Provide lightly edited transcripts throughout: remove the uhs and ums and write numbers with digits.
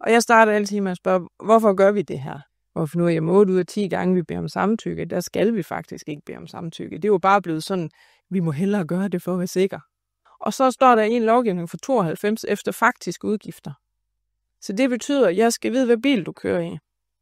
Og jeg starter altid med at spørge, hvorfor gør vi det her? Hvorfor nu er jeg 8 ud af 10 gange, vi beder om samtykke. Der skal vi faktisk ikke bede om samtykke. Det er jo bare blevet sådan, vi må hellere gøre det for at være sikker. Og så står der i en lovgivning fra 92 efter faktiske udgifter. Så det betyder, at jeg skal vide, hvad bil du kører i.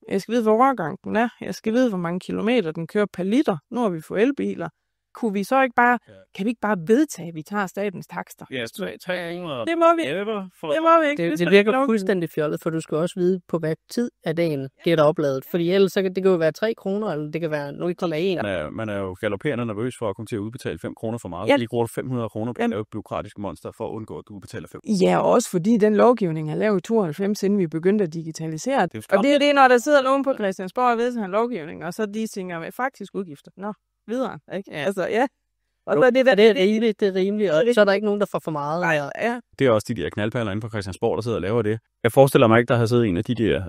Jeg skal vide, hvor årgang den er. Jeg skal vide, hvor mange kilometer den kører per liter. Nu har vi fået elbiler. Kunne vi så ikke bare, kan vi ikke bare vedtage, at vi tager statens takster? Ja, 300. Det må vi. Det Det må vi ikke. Det virker fuldstændig fjollet, for du skal også vide, på hvad tid af dagen bliver der opladet. Fordi ellers så kan det jo være 3 kroner, eller det kan være 0,1. Man er jo galopperende nervøs for at komme til at udbetale 5 kroner for meget. Ja. Lige bruger 500 kroner på at lave et bureaukratisk monster for at undgå, at du betaler 5. Ja, også fordi den lovgivning er lavet i 92, inden vi begyndte at digitalisere det. Det er jo Og det er det, når der sidder nogen på Christiansborg og vedtager en lovgivning, og så de tænker med faktisk udgifter. Nå, videre, ikke? Ja. Altså, ja. Og Jo, så er det det er rimeligt, og så er der ikke nogen, der får for meget. Nej, ja. Det er også de der knaldperler inde på Christiansborg, der sidder og laver det. Jeg forestiller mig ikke, der har siddet en af de der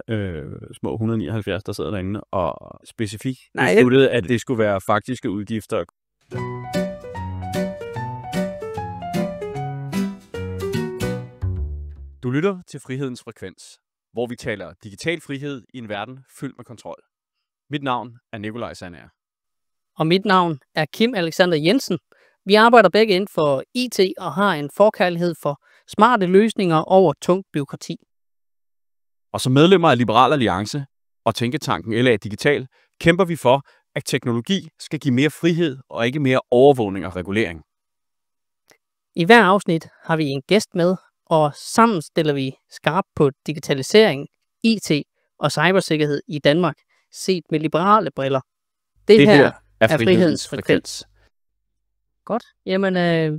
små 179, der sidder derinde og specifikt besluttede, at det skulle være faktiske udgifter. Du lytter til Frihedens Frekvens, hvor vi taler digital frihed i en verden fyldt med kontrol. Mit navn er Nikolaj Sandager. Og mit navn er Kim Alexander Jensen. Vi arbejder begge inden for IT og har en forkærlighed for smarte løsninger over tungt bureaukrati. Og som medlemmer af Liberal Alliance og Tænketanken LA Digital, kæmper vi for, at teknologi skal give mere frihed og ikke mere overvågning og regulering. I hver afsnit har vi en gæst med, og sammen stiller vi skarpt på digitalisering, IT og cybersikkerhed i Danmark, set med liberale briller. Det her er Frihedens Frekvens. Godt. Jamen,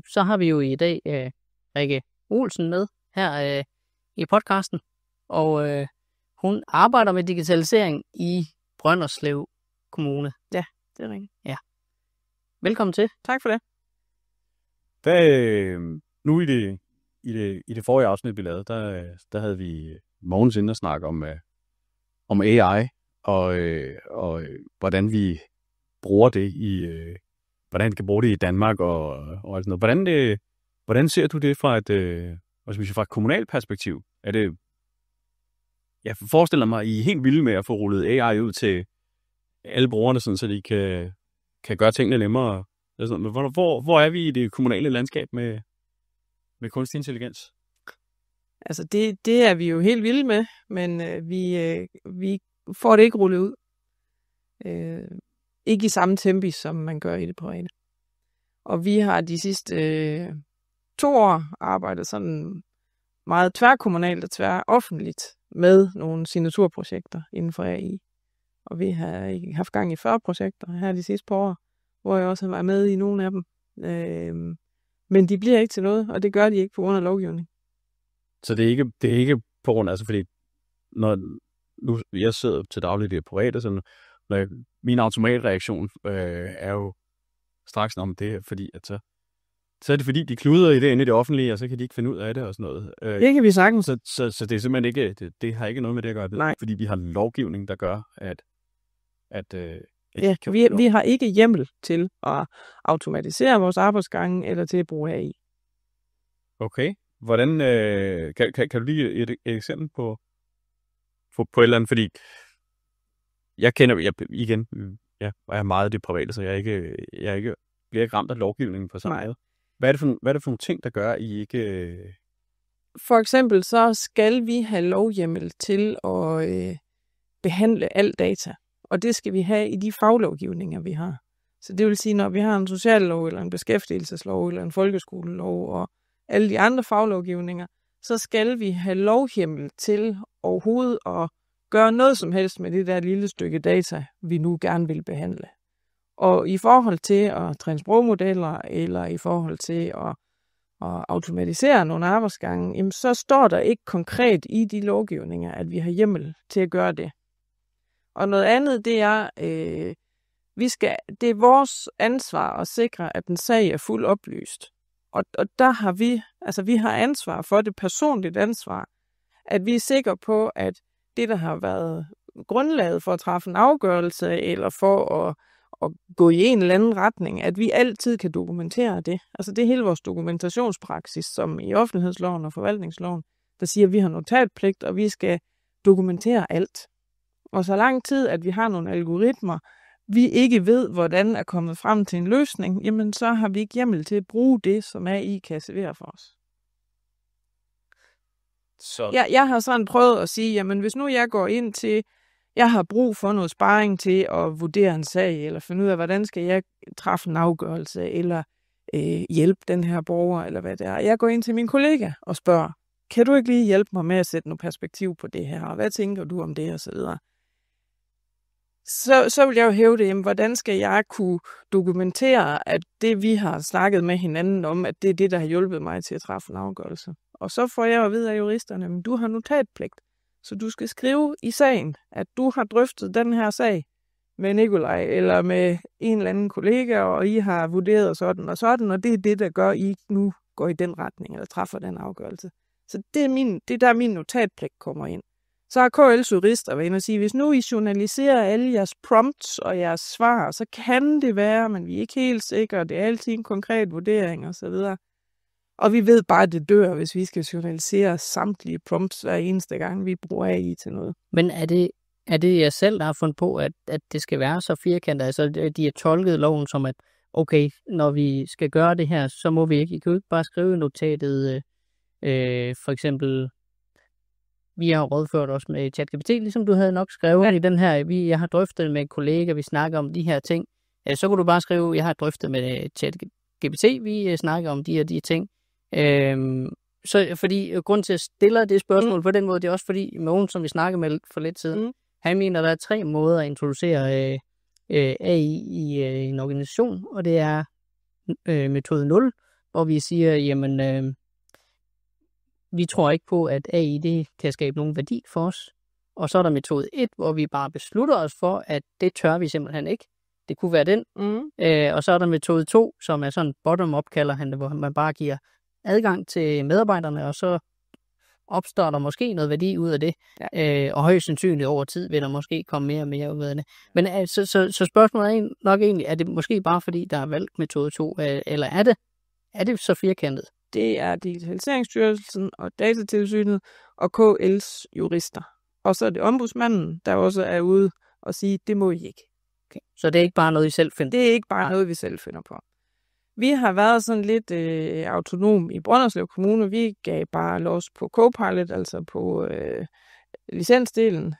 så har vi jo i dag Rikke Olsen med her i podcasten, og hun arbejder med digitalisering i Brønderslev Kommune. Ja, det er rigtigt. Ja. Velkommen til. Tak for det. Nu i det forrige afsnit, vi lavede, der havde vi Mogens inde og snakke om AI, og hvordan vi bruger det hvordan vi kan bruge det i Danmark og sådan noget. Hvordan ser du det fra et kommunalt perspektiv? Er det, jeg forestiller mig, at I er helt vilde med at få rullet AI ud til alle brugerne, sådan, så de kan gøre tingene nemmere. Men hvor er vi i det kommunale landskab med kunstig intelligens? Altså, det er vi jo helt vilde med, men vi får det ikke rullet ud. Ikke i samme tempi, som man gør i det private. Og vi har de sidste 2 år arbejdet sådan meget tværkommunalt og tværoffentligt med nogle signaturprojekter inden for AI. Og vi har haft gang i 40 projekter her de sidste par år, hvor jeg også har været med i nogle af dem. Men de bliver ikke til noget, og det gør de ikke på grund af lovgivning. Så det er ikke på grund af, altså fordi når nu jeg sidder til dagligt i det private, så min automatreaktion er jo straks om det, fordi at så er det fordi, de kluder i det inde i det offentlige, og så kan de ikke finde ud af det og sådan noget. Det kan vi sagtens. Så det er simpelthen ikke, det har ikke noget med det at gøre. Nej. Fordi vi har lovgivning, der gør, at ja, vi har ikke hjemmel til at automatisere vores arbejdsgange, eller til at bruge AI. Okay. Hvordan, kan du lige et eksempel på et eller andet, fordi jeg er meget det private, så jeg bliver ikke ramt af lovgivningen på samme måde. Hvad er det for nogle ting, der gør, at I ikke... For eksempel så skal vi have lovhjemmel til at behandle al data, og det skal vi have i de faglovgivninger, vi har. Så det vil sige, når vi har en sociallov, eller en beskæftigelseslov, eller en folkeskolelov, og alle de andre faglovgivninger, så skal vi have lovhjemmel til overhovedet at gøre noget som helst med det der lille stykke data, vi nu gerne vil behandle. Og i forhold til at træne sprogmodeller, eller i forhold til at automatisere nogle arbejdsgange, jamen, så står der ikke konkret i de lovgivninger, at vi har hjemmel til at gøre det. Og noget andet, det er, det er vores ansvar at sikre, at den sag er fuldt oplyst. Og der har vi har ansvar for det, personligt ansvar, at vi er sikre på, at det, der har været grundlaget for at træffe en afgørelse, eller for at gå i en eller anden retning, at vi altid kan dokumentere det. Altså det er hele vores dokumentationspraksis, som i offentlighedsloven og forvaltningsloven, der siger, at vi har notatpligt, og vi skal dokumentere alt. Og så lang tid, at vi har nogle algoritmer, vi ikke ved, hvordan er kommet frem til en løsning, jamen så har vi ikke hjemmel til at bruge det, som AI kan servere for os. Så... Jeg har sådan prøvet at sige, jamen hvis nu jeg går ind til, jeg har brug for noget sparring til at vurdere en sag, eller finde ud af, hvordan skal jeg træffe en afgørelse, eller hjælpe den her borger, eller hvad det er. Jeg går ind til min kollega og spørger, kan du ikke lige hjælpe mig med at sætte noget perspektiv på det her, og hvad tænker du om det, og så videre. Så vil jeg jo hæve det, jamen, hvordan skal jeg kunne dokumentere, at det vi har snakket med hinanden om, at det er det, der har hjulpet mig til at træffe en afgørelse. Og så får jeg at vide af juristerne, at du har notatpligt, så du skal skrive i sagen, at du har drøftet den her sag med Nikolaj, eller med en eller anden kollega, og I har vurderet sådan, og det er det, der gør, at I nu går i den retning, eller træffer den afgørelse. Så det er der min notatpligt kommer ind. Så har KL's jurister været inde og sige, hvis nu I journaliserer alle jeres prompts og jeres svar, så kan det være, men vi er ikke helt sikre, det er altid en konkret vurdering osv. Og vi ved bare, at det dør, hvis vi skal journalisere samtlige prompts hver eneste gang, vi bruger AI til noget. Men er det jeg selv, der har fundet på, at det skal være så firkantet? Altså, de har tolket loven som, at okay, når vi skal gøre det her, så må vi ikke. I kan jo ikke bare skrive notatet, for eksempel, vi har rådført os med ChatGPT, ligesom du havde nok skrevet i den her. Jeg har drøftet med en kollega, vi snakker om de her ting. Så kunne du bare skrive, jeg har drøftet med ChatGPT, vi snakker om de ting. Så fordi grund til at stille det spørgsmål på den måde, det er også fordi Mogens, som vi snakkede med for lidt siden, han mener, der er 3 måder at introducere AI i en organisation, og det er metode 0, hvor vi siger, jamen, vi tror ikke på, at AI det kan skabe nogen værdi for os. Og så er der metode 1, hvor vi bare beslutter os for, at det tør vi simpelthen ikke. Det kunne være den. Og så er der metode 2, som er sådan bottom-up, kalder han det, hvor man bare giver adgang til medarbejderne, og så opstår der måske noget værdi ud af det. Ja. Og højst sandsynligt over tid vil der måske komme mere og mere ud af det. Men så spørgsmålet er nok egentlig, er det måske bare fordi, der er valgt metode 2, eller er det så firkantet? Det er Digitaliseringsstyrelsen og Datatilsynet og KL's jurister. Og så er det ombudsmanden, der også er ude og sige, det må I ikke. Okay. Så det er ikke bare noget, I selv finder? Det er ikke bare noget, vi selv finder på. Vi har været sådan lidt autonom i Brønderslev Kommune. Vi gav bare los på Copilot, altså på licensdelen.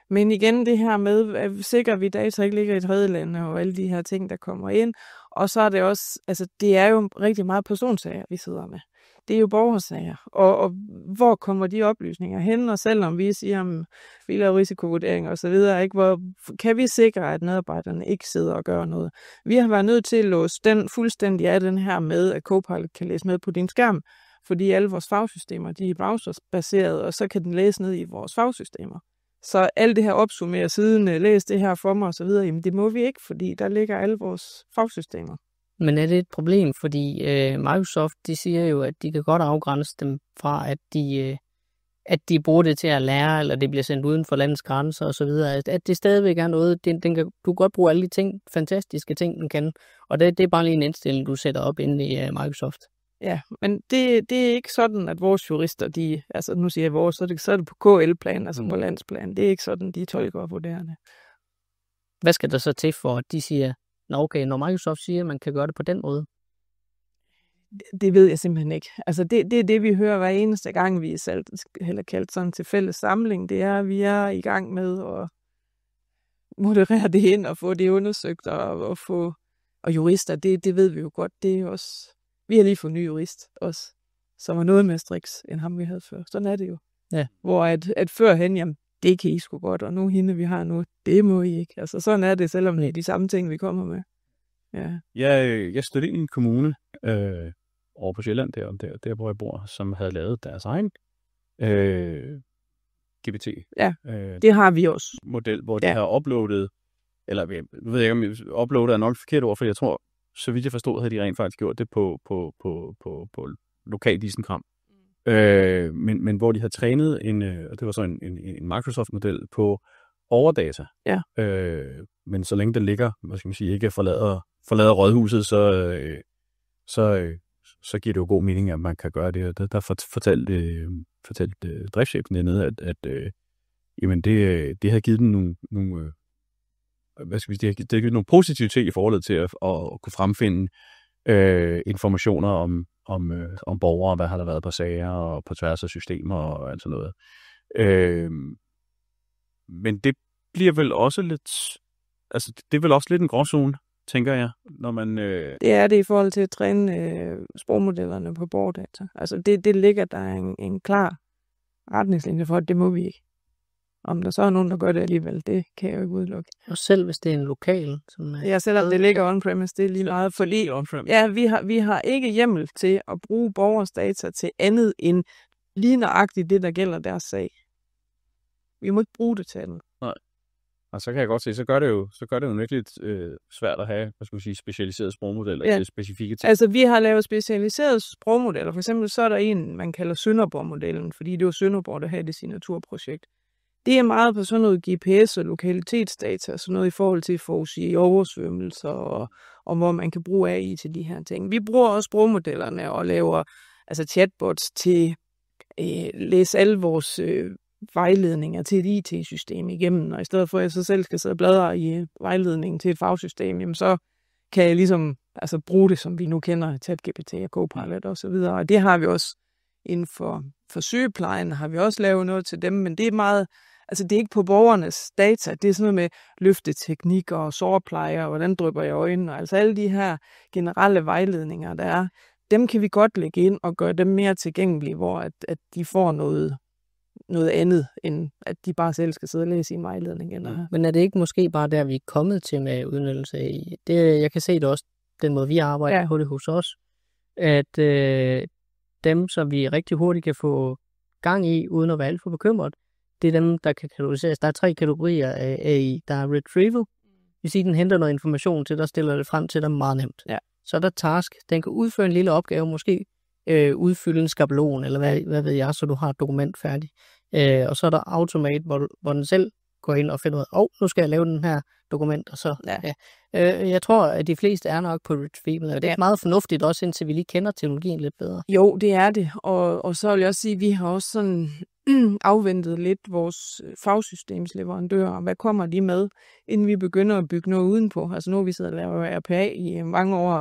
Men igen det her med, at sikrer vi data ikke ligger i tredjelande og alle de her ting, der kommer ind. Og så er det også, altså det er jo rigtig meget personsager, vi sidder med. Det er jo borgersager. Og hvor kommer de oplysninger hen? Og selvom vi siger, om vi laver risikovurdering og så videre, ikke, hvor kan vi sikre, at medarbejderne ikke sidder og gør noget? Vi har været nødt til at låse den fuldstændig af den her med, at Copilot kan læse med på din skærm, fordi alle vores fagsystemer, de er browserbaseret, og så kan den læse ned i vores fagsystemer. Så alt det her opsummerer siden, læs det her for mig og så videre, jamen det må vi ikke, fordi der ligger alle vores fagsystemer. Men er det et problem, fordi Microsoft, de siger jo, at de kan godt afgrænse dem fra, at de bruger det til at lære, eller det bliver sendt uden for landets grænser osv., at det stadigvæk er noget, du kan godt bruge alle de ting, fantastiske ting, den kan, og det er bare lige en indstilling, du sætter op inde i Microsoft. Ja, men det er ikke sådan, at vores jurister, altså nu siger jeg vores, så er det på KL-plan, altså på landsplan. Det er ikke sådan, de tolker og vurderer det. Hvad skal der så til for, at de siger, okay, når Microsoft siger, at man kan gøre det på den måde? Det ved jeg simpelthen ikke. Altså det er det, vi hører hver eneste gang, vi er kaldt sådan til fælles samling. Det er, at vi er i gang med at moderere det ind og få det undersøgt og få... Og jurister, det ved vi jo godt. Det er også... Vi har lige fået en ny jurist også, som var noget mere striks, end ham vi havde før. Sådan er det jo. Ja. Hvor at førhen, jamen, det kan I sgu godt, og nu hende vi har nu, det må I ikke. Altså sådan er det, selvom det er de samme ting, vi kommer med. Ja. Jeg stødte ind i en kommune over på Sjælland, der hvor jeg bor, som havde lavet deres egen GPT. Ja, det har vi også. Model, hvor de har uploadet, eller nu ved jeg ikke, om uploadet er nok et forkert ord, for jeg tror, så vidt jeg forstod, havde de rent faktisk gjort det på lokal isenkram. Men hvor de havde trænet og det var så en Microsoft-model på overdata. Ja. Men så længe der ligger, hvad skal man sige, ikke forlader rådhuset, så så giver det jo god mening, at man kan gøre det. Og der fortalte driftschefen dernede, at jamen det har givet dem nogle hvad skal vi sige, det har givet nogle positivitet i forhold til at kunne fremfinde informationer om borgere, hvad har der været på sager og på tværs af systemer og alt sådan noget. Men det bliver vel også lidt, altså det er vel også lidt en gråzone, tænker jeg, når man... Det er det i forhold til at træne sprogmodellerne på borgerdata. Altså det ligger der en klar retningslinje for, at det må vi ikke. Om der så er nogen, der gør det alligevel, det kan jeg jo ikke udelukke. Og selv hvis det er en lokal, som ja, selvom det ligger on-premise, det er lige meget, fordi ja, vi har ikke hjemmel til at bruge borgers data til andet end lige nøjagtigt det, der gælder deres sag. Vi må ikke bruge det til andet. Nej. Og så kan jeg godt se, så gør det jo virkelig svært at have, hvad skal man sige, specialiserede sprogmodeller til specifikke ting. Altså, vi har lavet specialiserede sprogmodeller. For eksempel så er der en, man kalder Sønderborg-modellen, fordi det var Sønderborg, der havde det signaturprojekt. Det er meget på sådan noget GPS og lokalitetsdata, og sådan noget i forhold til at forudsige oversvømmelser og hvor man kan bruge AI til de her ting. Vi bruger også sprogmodellerne og laver altså chatbots til læse alle vores vejledninger til et IT-system igennem, og i stedet for at jeg så selv skal sidde og bladre i vejledningen til et fagsystem, jamen så kan jeg ligesom altså bruge det, som vi nu kender, ChatGPT og Copilot og så videre. Og det har vi også inden for sygeplejen, har vi også lavet noget til dem, men det er meget, altså det er ikke på borgernes data, det er sådan noget med løfteteknikker og sårpleje, og hvordan drypper jeg øjnene, og altså alle de her generelle vejledninger, der er, dem kan vi godt lægge ind og gøre dem mere tilgængelige, hvor at de får noget andet, end at de bare selv skal sidde og læse i en vejledning. Eller... Men er det ikke måske bare der, vi er kommet til med udnyttelse af det? Jeg kan se det også, den måde vi arbejder på det hos os, at dem, som vi rigtig hurtigt kan få gang i, uden at være alt for bekymret, det er dem, der kan kategoriseres. Der er 3 kategorier af AI. Der er retrieval, hvis den henter noget information til dig, stiller det frem til dig meget nemt. Ja. Så er der task, den kan udføre en lille opgave, måske udfylde en skabelon, eller hvad ved jeg, så du har et dokument færdigt. Og så er der automate, hvor den selv går ind og finder ud af, nu skal jeg lave den her dokument, og så, jeg tror, at de fleste er nok på retrieval, og det er meget fornuftigt også, indtil vi lige kender teknologien lidt bedre. Jo, det er det, og så vil jeg også sige, at vi har også sådan afventet lidt vores fagsystemsleverandører, hvad kommer de med, inden vi begynder at bygge noget udenpå. Altså nu har vi siddet og lavet RPA i mange år,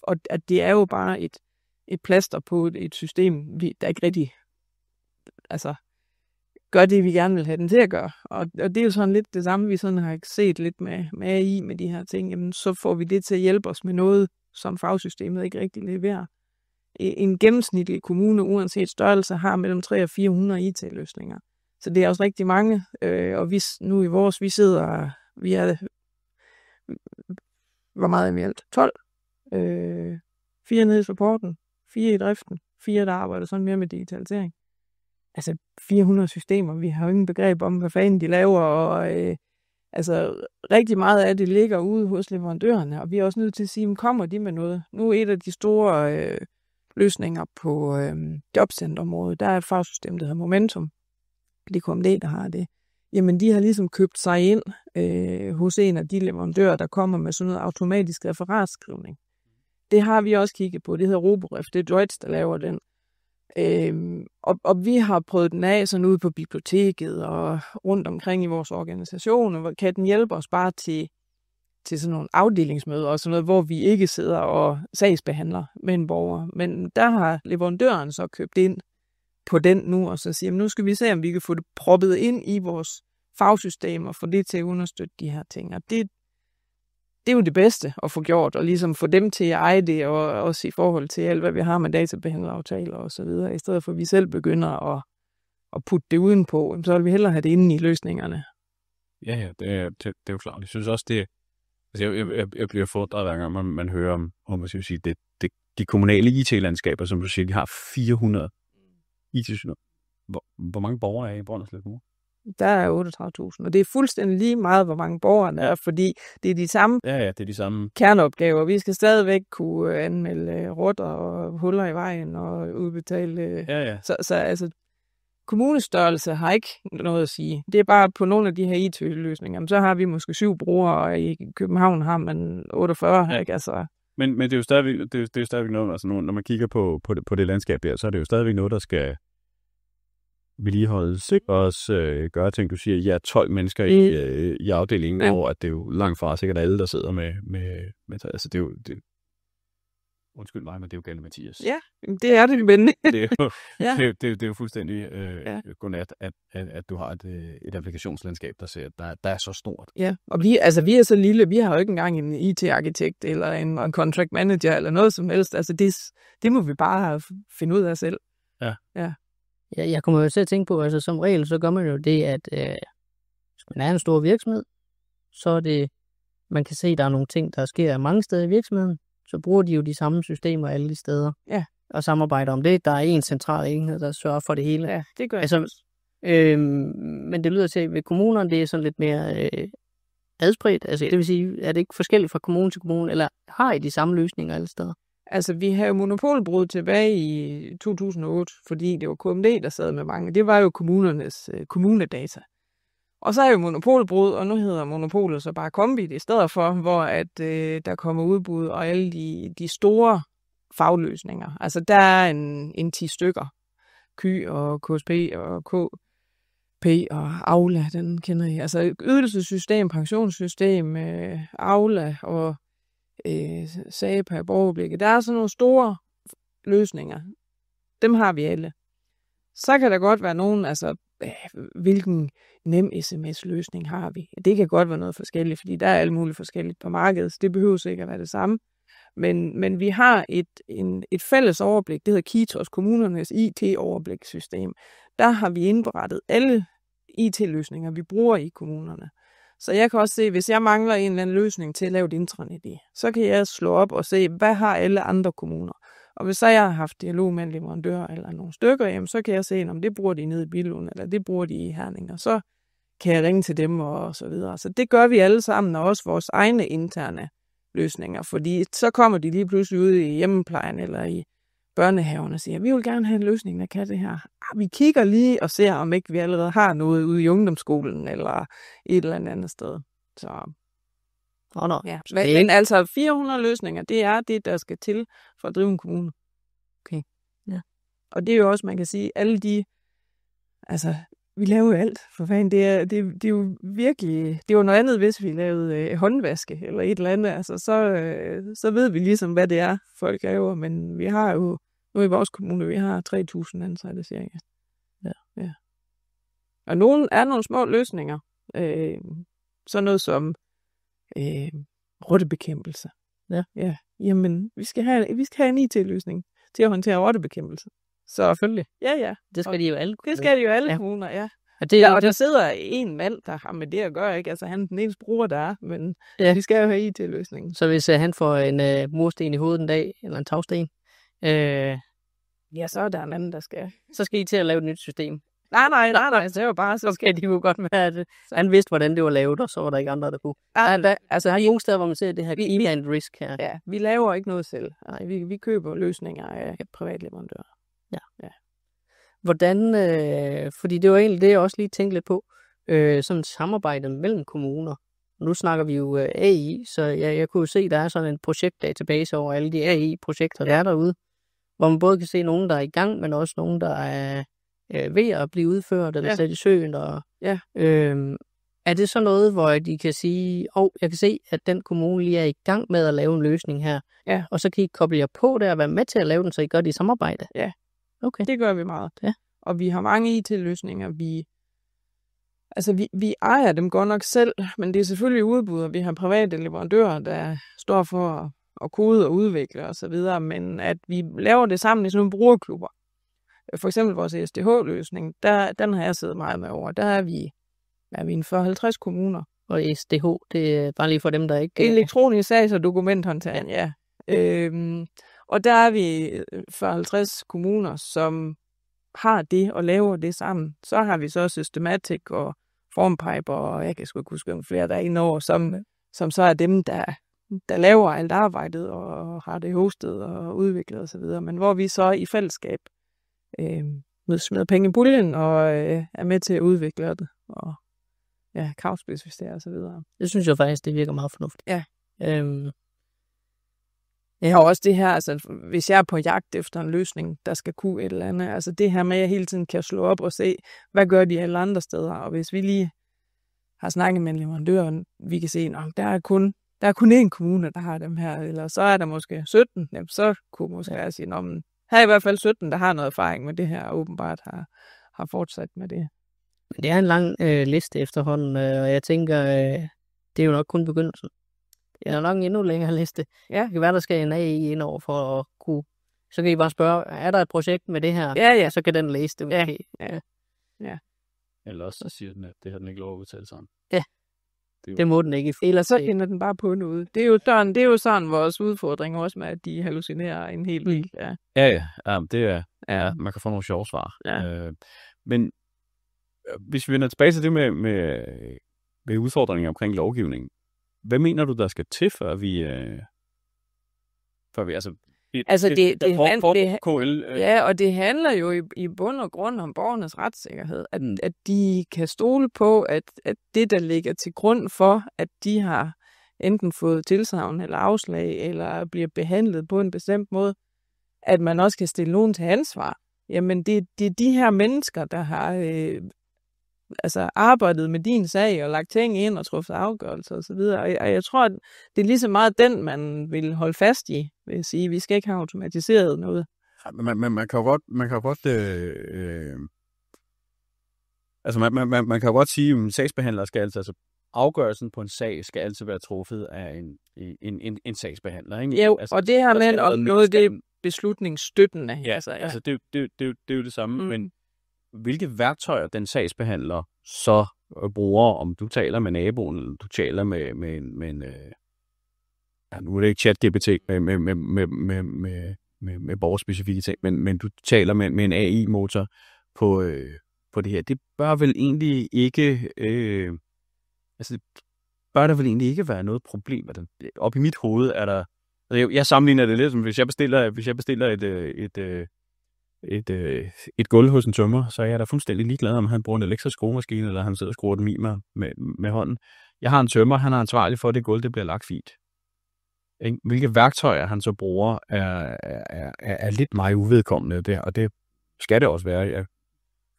og at det er jo bare et plaster på et system, der ikke rigtig altså gør det, vi gerne vil have den til at gøre. Og det er jo sådan lidt det samme, vi sådan har set lidt med AI, med de her ting. Jamen, så får vi det til at hjælpe os med noget, som fagsystemet ikke rigtig leverer. En gennemsnitlig kommune, uanset størrelse, har mellem 300 og 400 IT-løsninger. Så det er også rigtig mange. Og vi sidder, hvor meget er vi alt? 12. 4 nede i supporten, 4 i driften, 4, der arbejder sådan mere med digitalisering. Altså 400 systemer, vi har jo ingen begreb om, hvad fanden de laver, og altså rigtig meget af det ligger ude hos leverandørerne, og vi er også nødt til at sige, kommer de med noget? Nu er et af de store løsninger på jobcenterområdet, der er et fagsystem, der hedder Momentum. Det er KMD, der har det. Jamen, de har ligesom købt sig ind hos en af de leverandører, der kommer med sådan noget automatisk referatskrivning. Det har vi også kigget på. Det hedder Roboref. Det er Deutsch, der laver den. Og vi har prøvet den af sådan ude på biblioteket og rundt omkring i vores organisation, hvor kan den hjælpe os bare til sådan nogle afdelingsmøder og sådan noget, hvor vi ikke sidder og sagsbehandler med en borger. Men der har leverandøren så købt ind på den nu, og så siger, nu skal vi se, om vi kan få det proppet ind i vores fagsystem og få det til at understøtte de her ting. Og det er jo det bedste at få gjort, og ligesom få dem til at eje det, og også i forhold til alt, hvad vi har med databehandleraftaler og så videre, i stedet for at vi selv begynder at putte det udenpå, så vil vi hellere have det inde i løsningerne. Ja, det er jo klart. Jeg synes også, det altså jeg bliver forundret, hver gang man hører om man skal sige, de kommunale IT-landskaber, som du siger, de har 400 IT-systemer. Hvor mange borgere er i Brønderslev Kommune? Der er 38.000, og det er fuldstændig lige meget, hvor mange borgere der er, fordi det er de samme, det er de samme kerneopgaver. Vi skal stadigvæk kunne anmelde rotter og huller i vejen og udbetale. Så altså, kommunestørrelse har ikke noget at sige. Det er bare på nogle af de her IT-løsninger. Så har vi måske 7 brugere, og i København har man 48. Ikke? Altså. Men det er jo stadigvæk, det er jo stadigvæk noget, altså når man kigger på det landskab der, så er det jo stadigvæk noget, der skal vedligeholdes, ikke? Og også gøre ting. Du siger, at I er 12 mennesker i afdelingen, hvor at det er jo langt fra sikkert alle, der sidder med altså det er jo, undskyld mig, men det er jo galt, Mathias. Ja, det er det, men Det er jo, det er jo fuldstændig godnat, at du har et applikationslandskab, der er så stort. Ja, og vi er så lille, vi har jo ikke engang en IT-arkitekt eller en contract manager eller noget som helst. Altså det må vi bare finde ud af selv. Ja. Ja, jeg kommer jo til at tænke på, altså som regel, så gør man jo det, at hvis man er en stor virksomhed, så er det, man kan se, at der er nogle ting, der sker mange steder i virksomheden, så bruger de jo de samme systemer alle de steder. Ja. Og samarbejder om det. Der er en central enhed, der sørger for det hele. Ja, det gør jeg. Altså, men det lyder til, at ved kommunerne, det er sådan lidt mere adspredt. Altså, det vil sige, er det ikke forskelligt fra kommune til kommune, eller har I de samme løsninger alle steder? Altså, vi havde jo monopolbrud tilbage i 2008, fordi det var KMD, der sad med mange. Det var jo kommunernes kommunedata. Og så er jo monopolbrud, og nu hedder monopolet så bare Kombit i stedet for, hvor at der kommer udbud og alle de store fagløsninger. Altså, der er en 10 stykker. KY og KSP og KP og Aula, den kender I. Altså, ydelsessystem, pensionssystem, Aula og SAPA, borgerblikket. Der er sådan nogle store løsninger. Dem har vi alle. Så kan der godt være nogen, altså, hvilken nem sms-løsning har vi? Det kan godt være noget forskelligt, fordi der er alt muligt forskelligt på markedet, så det behøver sikkert at være det samme. Men vi har et fælles overblik, det hedder KITOS, kommunernes IT-overblikssystem. Der har vi indberettet alle IT-løsninger, vi bruger i kommunerne. Så jeg kan også se, hvis jeg mangler en eller anden løsning til at lave et intranet i, så kan jeg slå op og se, hvad har alle andre kommuner? Og hvis så jeg har haft dialog med en leverandør eller nogle stykker, jamen, så kan jeg se, om det bruger de nede i Billund, eller det bruger de i Herning, og så kan jeg ringe til dem og så videre. Så det gør vi alle sammen, og også vores egne interne løsninger, fordi så kommer de lige pludselig ud i hjemmeplejen eller i børnehaven og siger, vi vil gerne have en løsning, der kan det her. Vi kigger lige og ser, om ikke vi allerede har noget ude i ungdomsskolen eller et eller andet sted. Så ja. Men altså 400 løsninger, det er det, der skal til for at drive en kommune. Okay. Ja. Og det er jo også, man kan sige, alle de, altså, vi laver jo alt, for fanden. Det er jo virkelig, det er jo noget andet, hvis vi lavede håndvaske eller et eller andet, altså, så ved vi ligesom, hvad det er, folk laver, men vi har jo, nu i vores kommune, vi har 3.000 ansatte, cirka. Ja. Og nogle små løsninger, sådan noget som rottebekæmpelse. Ja. Jamen, vi skal have en IT-løsning til at håndtere rottebekæmpelse. Så selvfølgelig. Ja. Det skal de jo alle. Det skal de jo alle kommuner, ja. Og der sidder en mand, der har med det at gøre, ikke? Altså, han er den eneste bruger, der er, men de skal jo have IT-løsningen. Så hvis han får en mursten i hovedet en dag, eller en tagsten, ja, så er der en anden, der skal. Så skal I til at lave et nyt system. Nej, det er jo bare, så skal de jo godt med, at han vidste, hvordan det var lavet, og så var der ikke andre, der kunne. Altså, har I nogle steder, hvor man ser det her klima and risk her? Ja, vi laver ikke noget selv. Nej, vi køber løsninger af privatleverandører. Ja. Hvordan, fordi det var egentlig det, jeg også lige tænkte lidt på, sådan samarbejde mellem kommuner. Nu snakker vi jo AI, så jeg kunne jo se, der er sådan en projektdatabase over alle de AI-projekter, der er derude, hvor man både kan se nogen, der er i gang, men også nogen, der er ved at blive udført eller sat i søen. Og, er det så noget, hvor de kan sige, jeg kan se, at den kommune lige er i gang med at lave en løsning her, og så kan I koble jer på der og være med til at lave den, så I gør det i samarbejde? Ja. Okay. Det gør vi meget. Ja. Og vi har mange IT-løsninger. Vi ejer dem godt nok selv, men det er selvfølgelig udbud, og vi har private leverandører, der står for at kode og udvikle osv., men at vi laver det sammen i sådan nogle brugerklubber. For eksempel vores SDH-løsning, den har jeg siddet meget med over. Der er vi en 40-50 kommuner. Og SDH, det er bare lige for dem, der ikke... Elektronisk sags- og dokumenthåndtering, ja. Og der er vi 40-50 kommuner, som har det og laver det sammen. Så har vi så Systematic og Formpipe, og jeg kan sgu ikke huske flere, der er indover, som så er dem, der laver alt arbejdet og har det hostet og udviklet osv. Men hvor vi så i fællesskab smider penge i puljen og er med til at udvikle det og kravspecificere og så videre. Det synes jeg faktisk, det virker meget fornuftigt. Ja. Ja, og også det her, altså hvis jeg er på jagt efter en løsning, der skal kunne et eller andet, altså det her med, at jeg hele tiden kan slå op og se, hvad gør de alle andre steder, og hvis vi lige har snakket med en leverandør, og vi kan se, at der er kun én kommune, der har dem her, eller så er der måske 17, jamen, så kunne måske være at sige, men her er i hvert fald 17, der har noget erfaring med det her, og åbenbart har fortsat med det. Men det er en lang liste efterhånden, og jeg tænker, det er jo nok kun begyndelsen. Det er nok en endnu længere liste. Ja. Det kan være, der skal en AI ind over for at kunne... Så kan I bare spørge, er der et projekt med det her? Ja. Så kan den læse det. Ja. Ja. Eller også så siger den, at det har den ikke lov at udtale sig om. Ja, det må den ikke. Eller så finder den bare på noget. Det er jo sådan vores udfordring også med, at de hallucinerer en hel bil. Ja. Ja, det er... Ja, man kan få nogle sjove svar. Ja. Men hvis vi vender tilbage til det med udfordringer omkring lovgivningen, hvad mener du, der skal til, før vi KL... Ja, og det handler jo i bund og grund om borgernes retssikkerhed. At de kan stole på, at det, der ligger til grund for, at de har enten fået tilsagn eller afslag, eller bliver behandlet på en bestemt måde, at man også kan stille nogen til ansvar. Jamen, det er de her mennesker, der har arbejdet med din sag og lagt ting ind og truffet afgørelser osv. Og jeg tror, at det er lige så meget den, man vil holde fast i, vil jeg sige. Vi skal ikke have automatiseret noget. Man kan jo godt sige, at en sagsbehandler skal altså afgørelsen på en sag skal altid være truffet af en sagsbehandler, ikke? Jo, altså, og det her med om noget det er beslutningsstøttende. Ja, altså det er jo det samme, men hvilke værktøjer den sagsbehandler så bruger, om du taler med naboen, eller du taler med en nu er det ikke ChatGPT med borgerspecifikke ting, men du taler med en AI-motor på det her. Det bør vel egentlig ikke bør der vel egentlig ikke være noget problem. Op i mit hoved er der... Altså jeg sammenligner det lidt som, hvis jeg bestiller et gulv hos en tømrer, så er jeg da fuldstændig ligeglad, om han bruger en elektrisk skruemaskine, eller han sidder og skruer dem i med hånden. Jeg har en tømrer, han er ansvarlig for, at det gulv det bliver lagt fint. Hvilke værktøjer han så bruger, er lidt meget uvedkommende der, og det skal det også være. Jeg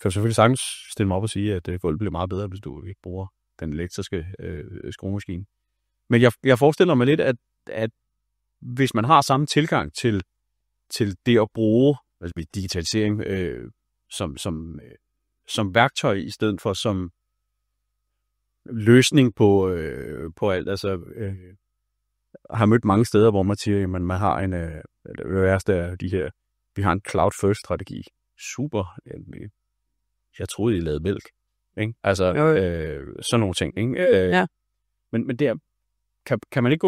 kan selvfølgelig sagtens stille mig op og sige, at gulvet bliver meget bedre, hvis du ikke bruger den elektriske skruemaskine. Men jeg forestiller mig lidt, at hvis man har samme tilgang til det at bruge digitalisering som værktøj i stedet for som løsning på alt. Har mødt mange steder, hvor man siger, at man har det værste af de her, vi har en cloud first strategi. Super. Jeg troede, I lavede mælk. Ikke? Altså, sådan nogle ting. Ikke? Ja. Men der kan man ikke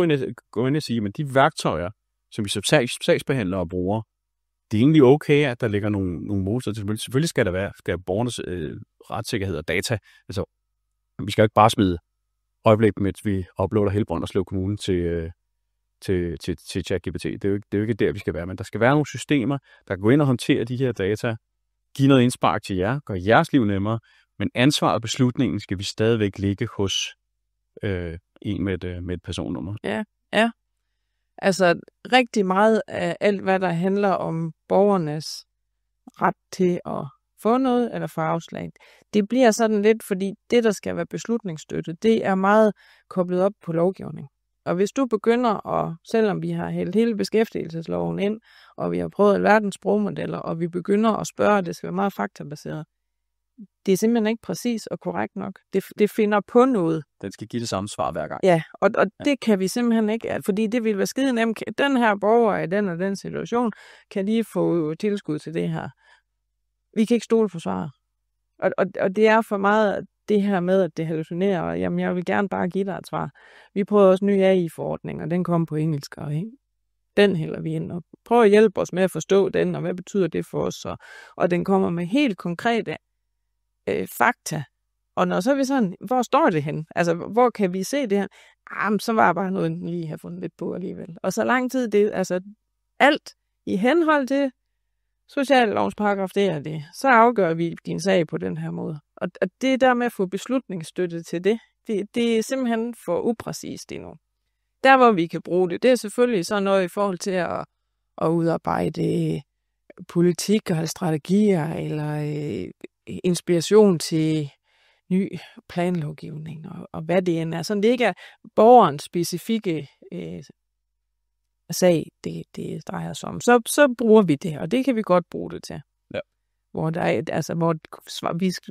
gå ind og sige, at de værktøjer, som vi som sagsbehandlere bruger, det er egentlig okay, at der ligger nogle motorer. Selvfølgelig skal borgernes retssikkerhed og data. Altså, vi skal jo ikke bare smide øjeblik, mens vi uploader hele Brønderslev Kommune til ChatGPT. Det er jo ikke der, vi skal være. Men der skal være nogle systemer, der går ind og håndterer de her data, give noget indspark til jer, gør jeres liv nemmere, men ansvaret og beslutningen skal vi stadigvæk ligge hos en med et personnummer. Ja. Altså rigtig meget af alt, hvad der handler om borgernes ret til at få noget eller få afslag, det bliver sådan lidt, fordi det, der skal være beslutningsstøtte, det er meget koblet op på lovgivning. Og hvis du begynder selvom vi har hældt hele beskæftigelsesloven ind, og vi har prøvet alverdens sprogmodeller, og vi begynder at spørge, det skal være meget faktabaseret, det er simpelthen ikke præcis og korrekt nok. Det finder på noget. Den skal give det samme svar hver gang. Ja, og det kan vi simpelthen ikke, fordi det vil være skide nemt. Den her borger i den og den situation kan lige få tilskud til det her. Vi kan ikke stole på svaret. Og det er for meget det her med, at det hallucinerer, og jamen, jeg vil gerne bare give dig et svar. Vi prøver også ny AI-forordning, og den kom på engelsk, og den hælder vi ind, og prøver at hjælpe os med at forstå den, og hvad betyder det for os, og den kommer med helt konkrete fakta. Og når så er vi sådan, hvor står det hen? Altså, hvor kan vi se det her? Så var bare noget, vi lige har fundet lidt på alligevel. Og så lang tid, det altså alt i henhold til sociallovens paragraf, det er det. Så afgør vi din sag på den her måde. Og det der med at få beslutningsstøtte til det er simpelthen for upræcist endnu. Der, hvor vi kan bruge det, det er selvfølgelig sådan noget i forhold til at udarbejde politik og strategier, eller inspiration til ny planlovgivning, og hvad det end er. Sådan det ikke er borgerens specifikke sag, det drejer sig om. Så bruger vi det, og det kan vi godt bruge det til. Ja. Hvor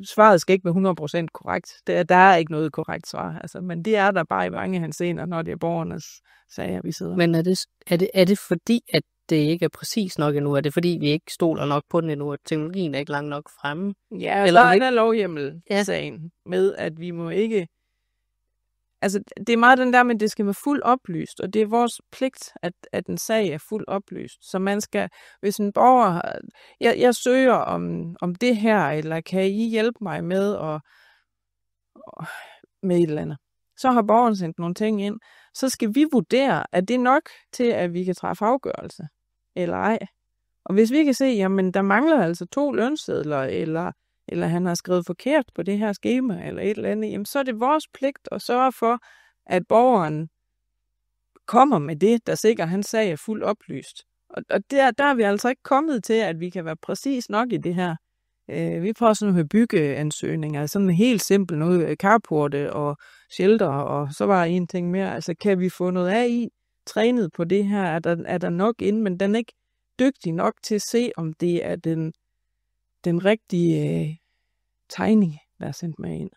svaret skal ikke være 100% korrekt. Der er ikke noget korrekt svar, altså, men det er der bare i mange henseender, når det er borgernes sager, vi sidder. Men er det fordi, at det ikke er præcis nok endnu? Er det fordi, vi ikke stoler nok på den endnu, at teknologien er ikke langt nok fremme? Ja, eller der er lovhjemmel-sagen med, at vi må ikke... Altså, det er meget den der med, at det skal være fuldt oplyst, og det er vores pligt, at en sag er fuldt oplyst. Så man skal, hvis en borger... Jeg søger om det her, eller kan I hjælpe mig med med et eller andet? Så har borgeren sendt nogle ting ind. Så skal vi vurdere, at det er nok til, at vi kan træffe afgørelse, eller ej. Og hvis vi kan se, jamen der mangler altså 2 lønsedler, eller han har skrevet forkert på det her skema, eller et eller andet, jamen så er det vores pligt at sørge for, at borgeren kommer med det, der sikrer, at hans sag er fuldt oplyst. Og der er vi altså ikke kommet til, at vi kan være præcis nok i det her. Vi prøver sådan nogle byggeansøgninger, sådan helt simpelt noget, carporte og shelter, og så var en ting mere. Altså, kan vi få noget AI trænet på det her? Er der nok inde, men den er ikke dygtig nok til at se, om det er den rigtige tegning, der er sendt med ind.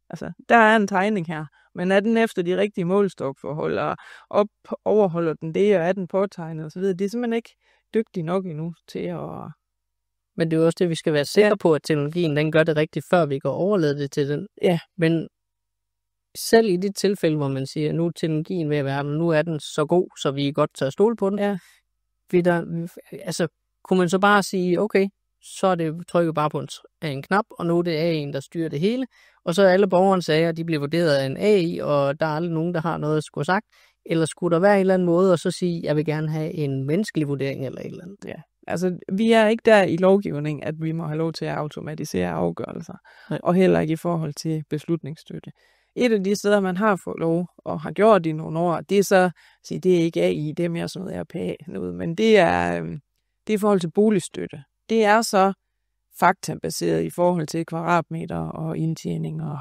Altså, der er en tegning her, men er den efter de rigtige målstokforhold, og overholder den det, og er den påtegnet osv.? Det er simpelthen ikke dygtig nok endnu til at... Men det er jo også det, vi skal være sikre på, at teknologien den gør det rigtigt, før vi går overlade det til den. Ja. Men selv i de tilfælde, hvor man siger, nu er teknologien ved at være der, nu er den så god, så vi godt tager stole på den. Ja. Kunne man så bare sige, okay, så er det trykket bare på en knap, og nu er det AI'en, der styrer det hele, og så er alle borgerens sager, de bliver vurderet af en AI, og der er aldrig nogen, der har noget at skulle sagt. Eller skulle der være en eller anden måde, og så sige, jeg vil gerne have en menneskelig vurdering, eller et eller andet. Ja. Altså, vi er ikke der i lovgivning, at vi må have lov til at automatisere afgørelser, og heller ikke i forhold til beslutningsstøtte. Et af de steder, man har fået lov, og har gjort i nogle år, det er så, det er ikke AI, det er mere sådan noget RPA, men det er i forhold til boligstøtte. Det er så faktabaseret i forhold til kvadratmeter og indtjening, og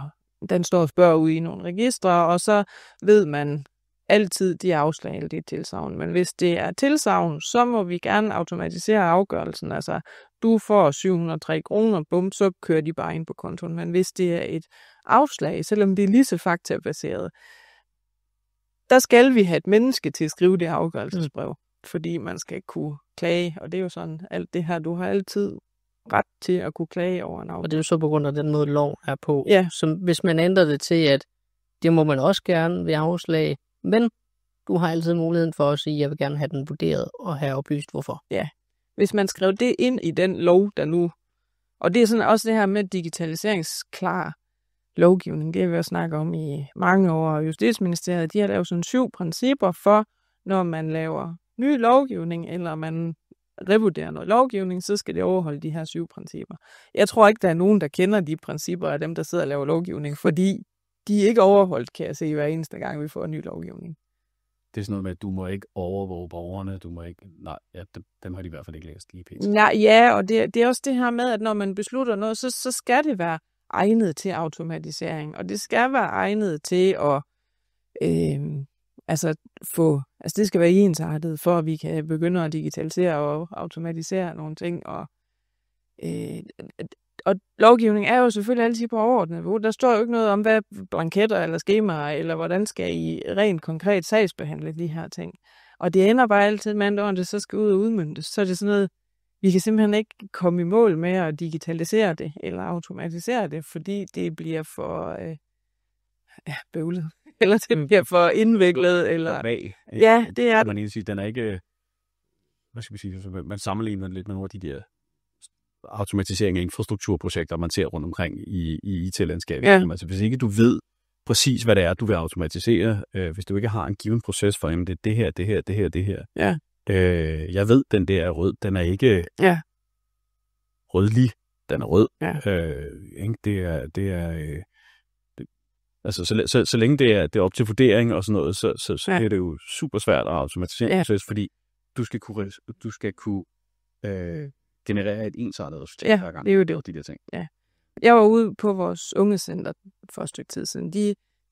den står og spørger ud i nogle registre, og så ved man altid de afslag eller det tilsagn. Men hvis det er tilsagn, så må vi gerne automatisere afgørelsen. Altså, du får 703 kroner, bum, så kører de bare ind på kontoen. Men hvis det er et afslag, selvom det er lige så faktabaseret, der skal vi have et menneske til at skrive det afgørelsesbrev, fordi man skal kunne klage. Og det er jo sådan, alt det her, du har altid ret til at kunne klage over en afgørelse. Og det er jo så på grund af den måde, lov er på. Ja. Så hvis man ændrer det til, at det må man også gerne ved afslag, men du har altid muligheden for at sige, at jeg vil gerne have den vurderet og have oplyst, hvorfor. Ja, hvis man skrev det ind i den lov, der nu... Og det er sådan også det her med digitaliseringsklar lovgivning, det har vi jo snakket om i mange år. Justitsministeriet, de har lavet sådan 7 principper for, når man laver ny lovgivning, eller man revurderer noget lovgivning, så skal det overholde de her 7 principper. Jeg tror ikke, der er nogen, der kender de principper af dem, der sidder og laver lovgivning, fordi de er ikke overholdt, kan jeg se, hver eneste gang, vi får en ny lovgivning. Det er sådan noget med, at du må ikke overvåge borgerne, du må ikke... Nej, ja, dem har de i hvert fald ikke læst lige pænt. Nej, ja, og det er også det her med, at når man beslutter noget, så skal det være egnet til automatisering, og det skal være egnet til at det skal være ensartet, for at vi kan begynde at digitalisere og automatisere nogle ting, og lovgivning er jo selvfølgelig altid på overordnet niveau. Der står jo ikke noget om, hvad blanketter eller skemaer, eller hvordan skal I rent konkret sagsbehandle de her ting. Og det ender bare altid med, når det så skal ud og udmøntes. Så er det sådan noget, vi kan simpelthen ikke komme i mål med at digitalisere det, eller automatisere det, fordi det bliver for bøvlet, eller det bliver for indviklet, eller... Bag. Ja, det er... Man kan sige, den er ikke... Hvad skal vi sige? Man sammenligner lidt med nogle af de der automatisering af infrastrukturprojekter, man ser rundt omkring i IT-landskabet. Ja. Altså, hvis ikke du ved præcis, hvad det er, du vil automatisere, hvis du ikke har en given proces for, det er det her, det her, det her, det her. Ja. Jeg ved, den der er rød, den er ikke rødlig, den er rød. Ja. Det er Altså, så længe det er op til vurdering og sådan noget, så er det jo super svært at automatisere en proces, fordi du skal kunne generere et ensartet resultat hver gang. Det er jo det. De der ting. Ja. Jeg var ude på vores ungecenter for et stykke tid siden.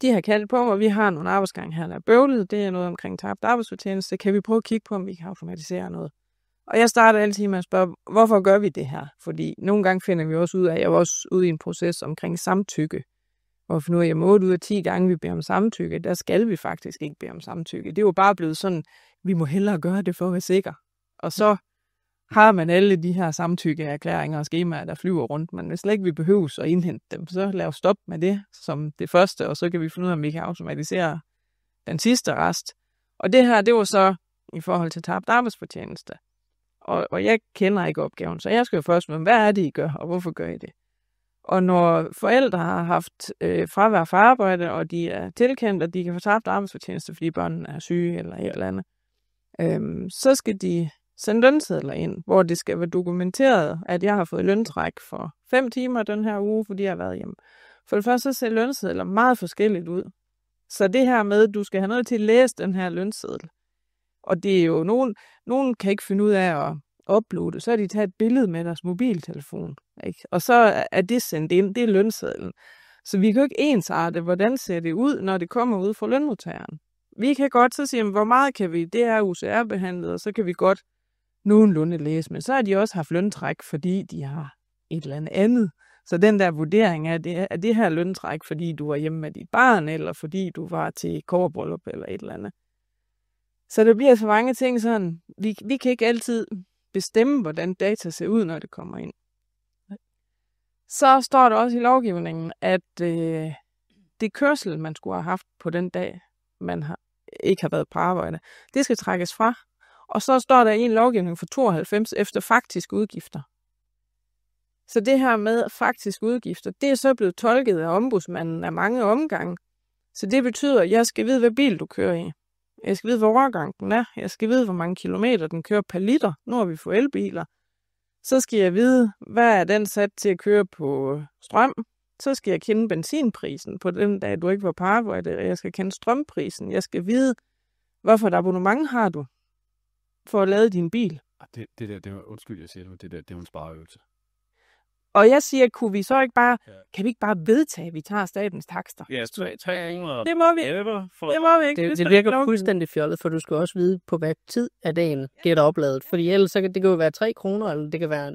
De har kaldt på, og vi har nogle arbejdsgange her, der er bøvlet. Det er noget omkring tabt arbejdsfortjeneste. Kan vi prøve at kigge på, om vi kan automatisere noget? Og jeg starter altid med at spørge, hvorfor gør vi det her? Fordi nogle gange finder vi også ud af, jeg var også ude i en proces omkring samtykke. Og for nu er jeg 8 ud af 10 gange, vi beder om samtykke. Der skal vi faktisk ikke bede om samtykke. Det er jo bare blevet sådan, vi må hellere gøre det for at være sikker. Og så har man alle de her samtykkeerklæringer og skemaer, der flyver rundt. Men hvis slet ikke vi behøves at indhente dem, så lad os stoppe med det som det første, og så kan vi finde ud af, om vi kan automatisere den sidste rest. Og det her, det var så i forhold til tabt arbejdsfortjeneste. Og jeg kender ikke opgaven, så jeg skal jo først med, hvad er det, I gør, og hvorfor gør I det? Og når forældre har haft fravær fra arbejde, og de er tilkendt, at de kan få tabt arbejdsfortjeneste, fordi børnene er syge eller et eller andet, så skal de sende lønsedler ind, hvor det skal være dokumenteret, at jeg har fået løntræk for 5 timer den her uge, fordi jeg har været hjemme. For det første, så ser lønsedler meget forskelligt ud. Så det her med, at du skal have noget til at læse den her lønseddel, og det er jo nogen kan ikke finde ud af at uploade, så har de taget et billede med deres mobiltelefon, ikke? Og så er det sendt ind, det er lønsedlen. Så vi kan jo ikke ensarte, hvordan ser det ud, når det kommer ud fra lønmodtageren. Vi kan godt så sige, hvor meget kan vi, det er UCR-behandlet, og så kan vi godt nogenlunde læse, men så har de også haft løntræk, fordi de har et eller andet. Så den der vurdering af, er det her løntræk, fordi du var hjemme med dit barn, eller fordi du var til kobberbryllup, eller et eller andet. Så der bliver så mange ting sådan, vi kan ikke altid bestemme, hvordan data ser ud, når det kommer ind. Så står der også i lovgivningen, at det kørsel, man skulle have haft på den dag, man ikke har været på arbejde, det skal trækkes fra. Og så står der i en lovgivning for 92 efter faktiske udgifter. Så det her med faktiske udgifter, det er så blevet tolket af ombudsmanden af mange omgange. Så det betyder, at jeg skal vide, hvad bil du kører i. Jeg skal vide, hvor årgang den er. Jeg skal vide, hvor mange kilometer den kører per liter, når vi får elbiler. Så skal jeg vide, hvad er den sat til at køre på strøm. Så skal jeg kende benzinprisen på den dag, du ikke var på arbejde. Jeg skal kende strømprisen. Jeg skal vide, hvorfor der abonnement har du for at lade din bil. Undskyld, jeg siger det er jo en spareøvelse. Og jeg siger, kan vi ikke bare vedtage, at vi tager statens takster? Ja, det må vi. Det må vi ikke. Det virker fuldstændig fjollet, for du skal også vide, på hvad tid af dagen bliver der opladet. Fordi ellers så kan det jo være 3 kroner, eller det kan være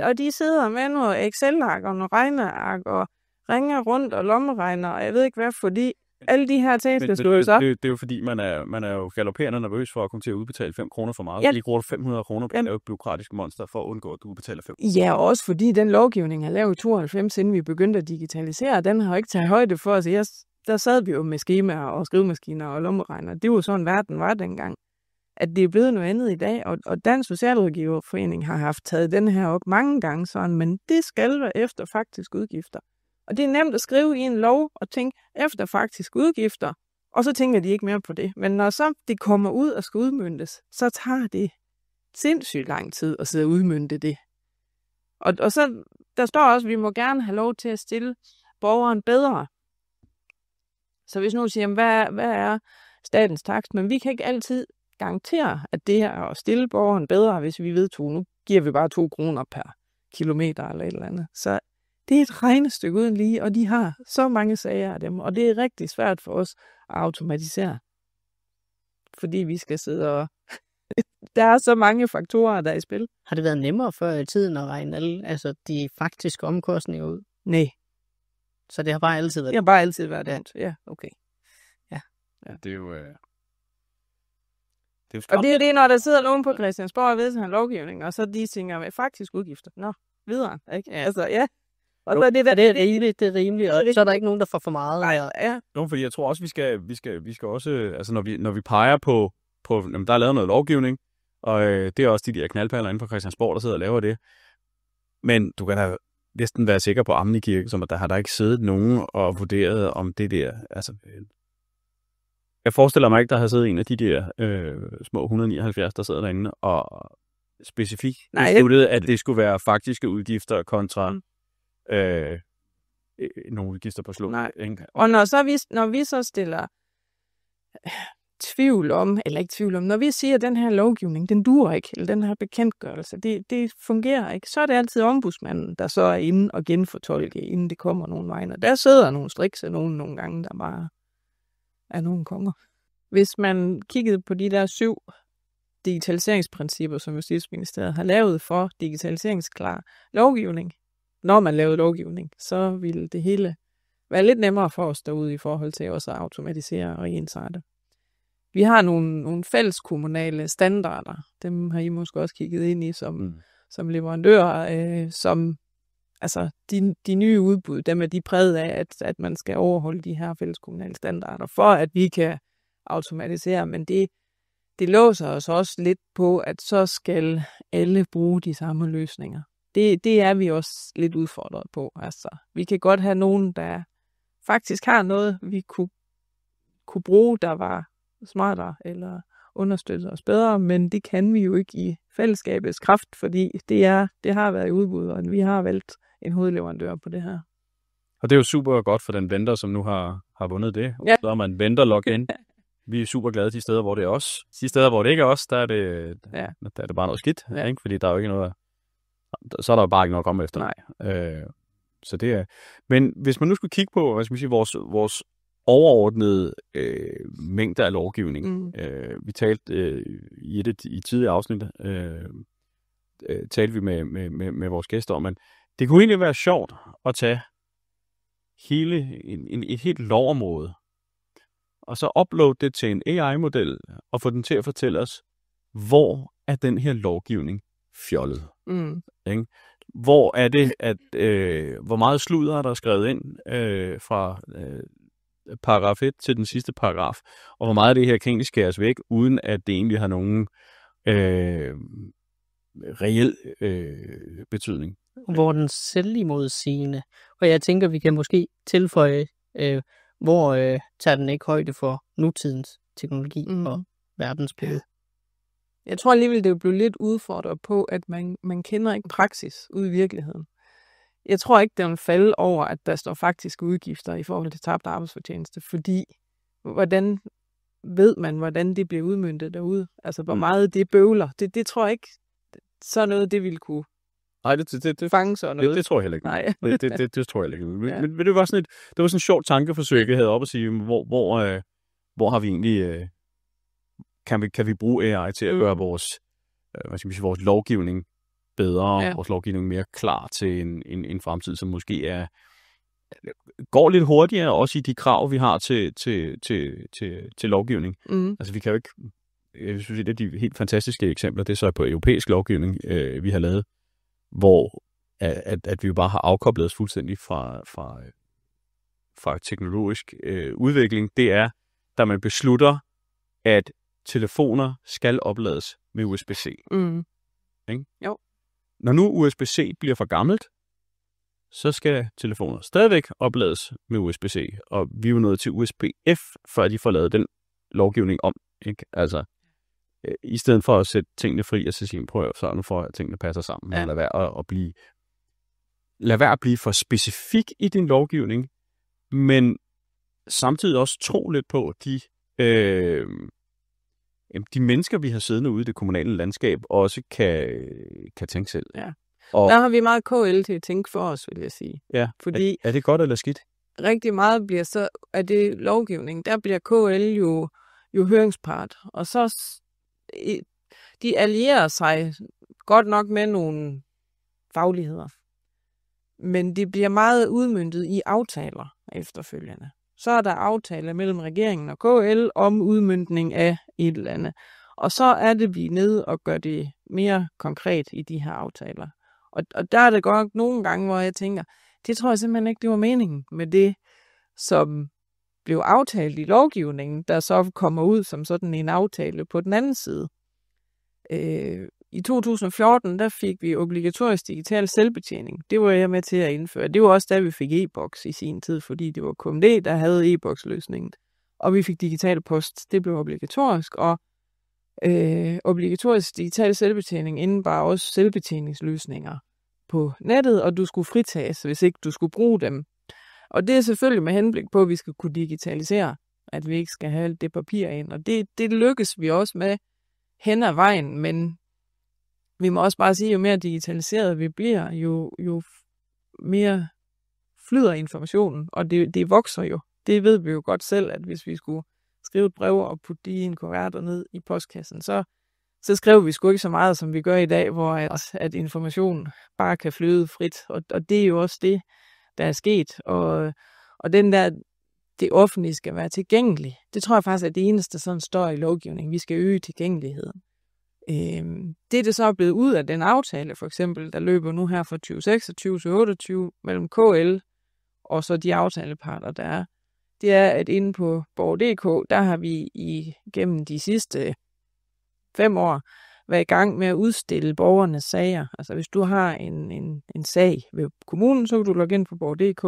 0,1. Og de sidder med noget Excel-ark og noget regneark og ringer rundt og lommeregner, og jeg ved ikke hvad, fordi alle de her ting skal slås op. Det er jo fordi, man er jo galopperende nervøs for at komme til at udbetale 5 kroner for meget. Ja. Lige bruger 500 kroner på at lave et bureaukratisk monster for at undgå, at du udbetaler 5 kroner. Ja, også fordi den lovgivning er lavet i 92, inden vi begyndte at digitalisere, den har jo ikke taget højde for os. Der sad vi jo med skemaer og skrivemaskiner og lommeregner. Det var sådan, verden var dengang. At det er blevet noget andet i dag, og Dansk Socialrådgiverforening har haft taget den her op mange gange sådan, men det skal være efter faktisk udgifter. Og det er nemt at skrive i en lov og tænke efter faktisk udgifter, og så tænker de ikke mere på det. Men når så det kommer ud og skal udmøntes, så tager det sindssygt lang tid at sidde og udmønte det. Og så der står også, at vi må gerne have lov til at stille borgeren bedre. Så hvis nogen siger, hvad er statens takst? Men vi kan ikke altid garantere, at det er at stille borgeren bedre, hvis vi vedtog, nu giver vi bare 2 kroner per kilometer eller et eller andet. Så det er et regnestykke uden lige, og de har så mange sager af dem, og det er rigtig svært for os at automatisere. Fordi vi skal sidde og... Der er så mange faktorer, der er i spil. Har det været nemmere før i tiden at regne alle, de faktiske omkostninger ud? Nej. Så det har bare altid været... Det har bare altid været det. Ja, okay. Ja, det er jo... Og det er jo det, når der sidder nogen på Christiansborg og vedtager en lovgivning, og så de tænker faktisk udgifter. Nå, videre, ikke? Altså, ja. Og så det er rimeligt, og så er der ikke nogen, der får for meget. Nej, ja. Jo, fordi jeg tror også, vi skal også, altså når vi peger på der er lavet noget lovgivning, og det er også de der knaldpaller inde på Christiansborg, der sidder og laver det. Men du kan da næsten være sikker på Amni Kirke, som at der har der ikke siddet nogen og vurderet om det der, altså... Jeg forestiller mig ikke, der har siddet en af de der små 179, der sidder derinde, og specifikt besluttet, at det skulle være faktiske udgifter kontra nogle udgifter på slå. Nej. Ikke? Og når vi så stiller tvivl om, når vi siger, at den her lovgivning, den duer ikke, eller den her bekendtgørelse, det fungerer ikke, så er det altid ombudsmanden, der så er inde og genfortolke, inden det kommer nogen vegne. Der sidder nogle strikse nogle gange, der bare er nogle konger. Hvis man kiggede på de der 7 digitaliseringsprincipper, som Justitsministeriet har lavet for digitaliseringsklar lovgivning, når man lavede lovgivning, så ville det hele være lidt nemmere for os derude i forhold til også at automatisere og ensarte. Vi har nogle fælleskommunale standarder. Dem har I måske også kigget ind i som leverandør. Som, altså de nye udbud, dem er de præget af, at man skal overholde de her fælleskommunale standarder, for at vi kan automatisere. Men det låser os også lidt på, at så skal alle bruge de samme løsninger. Det er vi også lidt udfordret på. Altså, vi kan godt have nogen, der faktisk har noget, vi kunne bruge, der var smartere eller understøtte os bedre, men det kan vi jo ikke i fællesskabets kraft, fordi det har været i udbud, og vi har valgt en hovedleverandør på det her. Og det er jo super godt for den vendor, som nu har vundet det. Ja. Så er man vendor login. Vi er super glade de steder, hvor det er os. De steder, hvor det ikke er os, der er det bare noget skidt, ikke? Fordi der er jo ikke noget, så er der jo bare ikke noget at komme efter. Nej. Så det er. Men hvis man nu skulle kigge på, hvad skal man sige, vores overordnede mængder af lovgivning. Vi talte i tidligere afsnit, talte vi med vores gæster om, at det kunne egentlig være sjovt at tage et helt lovområde, og så uploade det til en AI-model, og få den til at fortælle os, hvor er den her lovgivning fjollet. Ikke? Hvor er det, at hvor meget sludder er der skrevet ind fra paragraf 1 til den sidste paragraf, og hvor meget af det her kan egentlig skæres væk, uden at det egentlig har nogen reel betydning. Hvor den selvimodsigende, og jeg tænker, vi kan måske tilføje, hvor tager den ikke højde for nutidens teknologi og verdensbillede. Jeg tror alligevel, det blev lidt udfordret på, at man kender ikke praksis ude i virkeligheden. Jeg tror ikke, det vil falde over, at der står faktiske udgifter i forhold til tabt arbejdsfortjeneste, fordi hvordan ved man, hvordan det bliver udmøntet derude? Altså, hvor meget det bøvler. Det tror jeg ikke, så noget, det ville kunne fange sådan noget. Det tror jeg heller ikke. Nej. Det tror jeg heller ikke. Men det var sådan en sjov tankeforsøg, jeg havde op at sige, hvor har vi egentlig, kan vi bruge AI til at gøre vores lovgivning bedre, vores lovgivning mere klar til en fremtid, som måske går lidt hurtigere, også i de krav, vi har til lovgivning. Altså, vi kan jo ikke, jeg synes, det er de helt fantastiske eksempler, det er så på europæisk lovgivning, vi har lavet, hvor at vi jo bare har afkoblet os fuldstændig fra teknologisk udvikling. Det er, da man beslutter, at telefoner skal oplades med USB-C. Ikke? Jo. Når nu USB-C bliver for gammelt, så skal telefoner stadigvæk oplades med USB-C, og vi er jo nået til USB-F, før de får lavet den lovgivning om. Ikke? Altså, i stedet for at sætte tingene fri, og så sige, prøv så nu for, at tingene passer sammen, og lad være at blive for specifik i din lovgivning, men samtidig også tro lidt på, de mennesker, vi har siddende ude i det kommunale landskab, også kan tænke selv. Ja. Og der har vi meget KL til at tænke for os, vil jeg sige. Ja. Fordi er det godt eller skidt? Rigtig meget bliver så, af det lovgivning, der bliver KL jo høringspart, og så de allierer sig godt nok med nogle fagligheder, men det bliver meget udmøntet i aftaler efterfølgende. Så er der aftaler mellem regeringen og KL om udmøntning af et eller andet. Og så er det, vi er nede og gør det mere konkret i de her aftaler. Og der er det godt nogle gange, hvor jeg tænker, det tror jeg simpelthen ikke, det var meningen med det, som blev aftalt i lovgivningen, der så kommer ud som sådan en aftale på den anden side. I 2014, der fik vi obligatorisk digital selvbetjening. Det var jeg med til at indføre. Det var også da, vi fik e-boks i sin tid, fordi det var KMD, der havde e-boks-løsningen. Og vi fik digital post. Det blev obligatorisk, og obligatorisk digital selvbetjening indebar også selvbetjeningsløsninger på nettet, og du skulle fritages, hvis ikke du skulle bruge dem. Og det er selvfølgelig med henblik på, at vi skal kunne digitalisere, at vi ikke skal have alt det papir ind. Og det lykkes vi også med hen ad vejen, men vi må også bare sige, jo mere digitaliseret vi bliver, jo mere flyder informationen, og det vokser jo. Det ved vi jo godt selv, at hvis vi skulle skrive et brev og putte det i en kuvert og ned i postkassen, så skrev vi sgu ikke så meget, som vi gør i dag, hvor at information bare kan flyde frit. Og det er jo også det, der er sket. Og den der, det offentlige skal være tilgængeligt, det tror jeg faktisk er det eneste, sådan står i lovgivningen. Vi skal øge tilgængeligheden. Det så er blevet ud af den aftale, for eksempel, der løber nu her fra 2026 til 2028 mellem KL og så de aftaleparter, der er, det er, at inde på Borger.dk, der har vi gennem de sidste 5 år været i gang med at udstille borgernes sager. Altså hvis du har en sag ved kommunen, så kan du logge ind på Borger.dk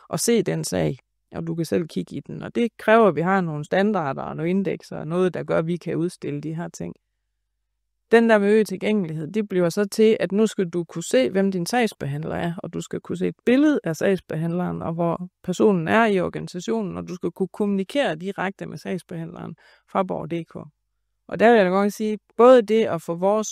og se den sag, og du kan selv kigge i den. Og det kræver, at vi har nogle standarder og nogle indekser og noget, der gør, at vi kan udstille de her ting. Den der med øget tilgængelighed, det bliver så til, at nu skal du kunne se, hvem din sagsbehandler er, og du skal kunne se et billede af sagsbehandleren, og hvor personen er i organisationen, og du skal kunne kommunikere direkte med sagsbehandleren fra Borger.dk. Og der vil jeg da godt sige, både det at få vores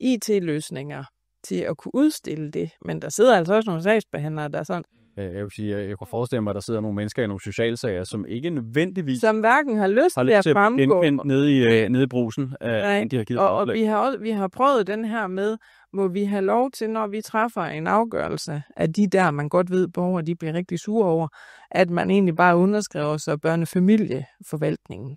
IT-løsninger til at kunne udstille det, men der sidder altså også nogle sagsbehandlere, der er sådan... Jeg vil sige, jeg kunne forestille mig, at der sidder nogle mennesker i nogle sociale sager, som ikke nødvendigvis... Som hverken har lyst til at fremgå... nede i brusen, de har givet og vi har prøvet den her med, må vi have lov til, når vi træffer en afgørelse af de der, man godt ved, borgere, de bliver rigtig sure over, at man egentlig bare underskriver så børnefamilieforvaltningen.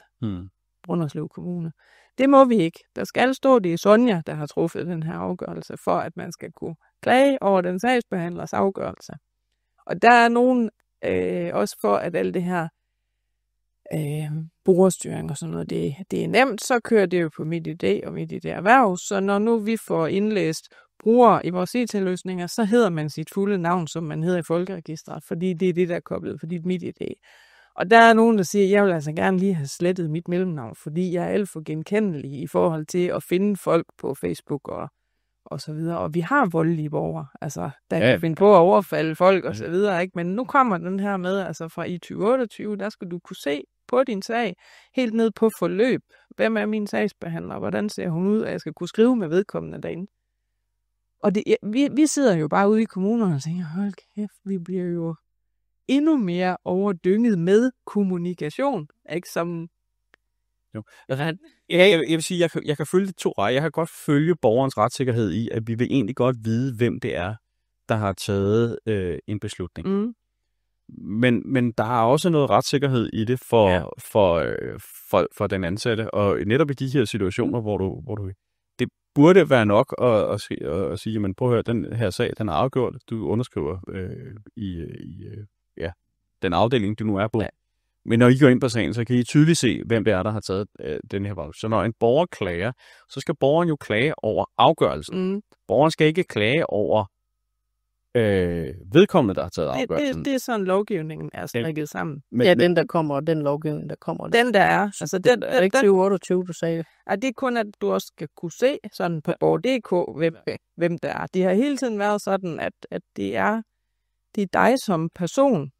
Brønderslev Kommune. Det må vi ikke. Der skal stå, det er Sonja, der har truffet den her afgørelse, for at man skal kunne klage over den sagsbehandlers afgørelse. Og der er nogen, også for at alt det her brugerstyring og sådan noget, det er nemt, så kører det jo på MitID og MitID Erhverv, så når nu vi får indlæst brugere i vores IT-løsninger, så hedder man sit fulde navn, som man hedder i Folkeregistret, fordi det er det, der er koblet for dit MitID. Og der er nogen, der siger, at jeg vil altså gerne lige have slettet mit mellemnavn, fordi jeg er alt for genkendelig i forhold til at finde folk på Facebook og så videre. Og vi har voldelige borgere, altså, der kan finde på at overfalde folk og så videre, ikke? Men nu kommer den her med, altså fra i 2028, der skal du kunne se på din sag, helt ned på forløb. Hvem er min sagsbehandler? Hvordan ser hun ud? Og jeg skal kunne skrive med vedkommende derinde. Og vi sidder jo bare ude i kommunerne og tænker, hold kæft, vi bliver jo endnu mere overdynget med kommunikation, ikke som... Jo. Jeg vil sige, jeg kan følge det 2 veje. Jeg kan godt følge borgerens retssikkerhed i, at vi vil egentlig godt vide, hvem det er, der har taget en beslutning. Men der er også noget retssikkerhed i det for den ansatte, og netop i de her situationer, hvor du det burde være nok at sige, men prøv at høre, den her sag, den er afgjort, du underskriver i den afdeling, du nu er på. Ja. Men når I går ind på sagen, så kan I tydeligt se, hvem det er, der har taget den her valg. Så når en borger klager, så skal borgeren jo klage over afgørelsen. Borgeren skal ikke klage over vedkommende, der har taget afgørelsen. Det er sådan, lovgivningen er strikket sammen. Den der kommer, og den lovgivning, der kommer. Den der er. Altså, den er ikke 2028, du sagde. Det er kun, at du også skal kunne se sådan på Borger.dk, hvem der er. Det har hele tiden været sådan, at det er dig som person,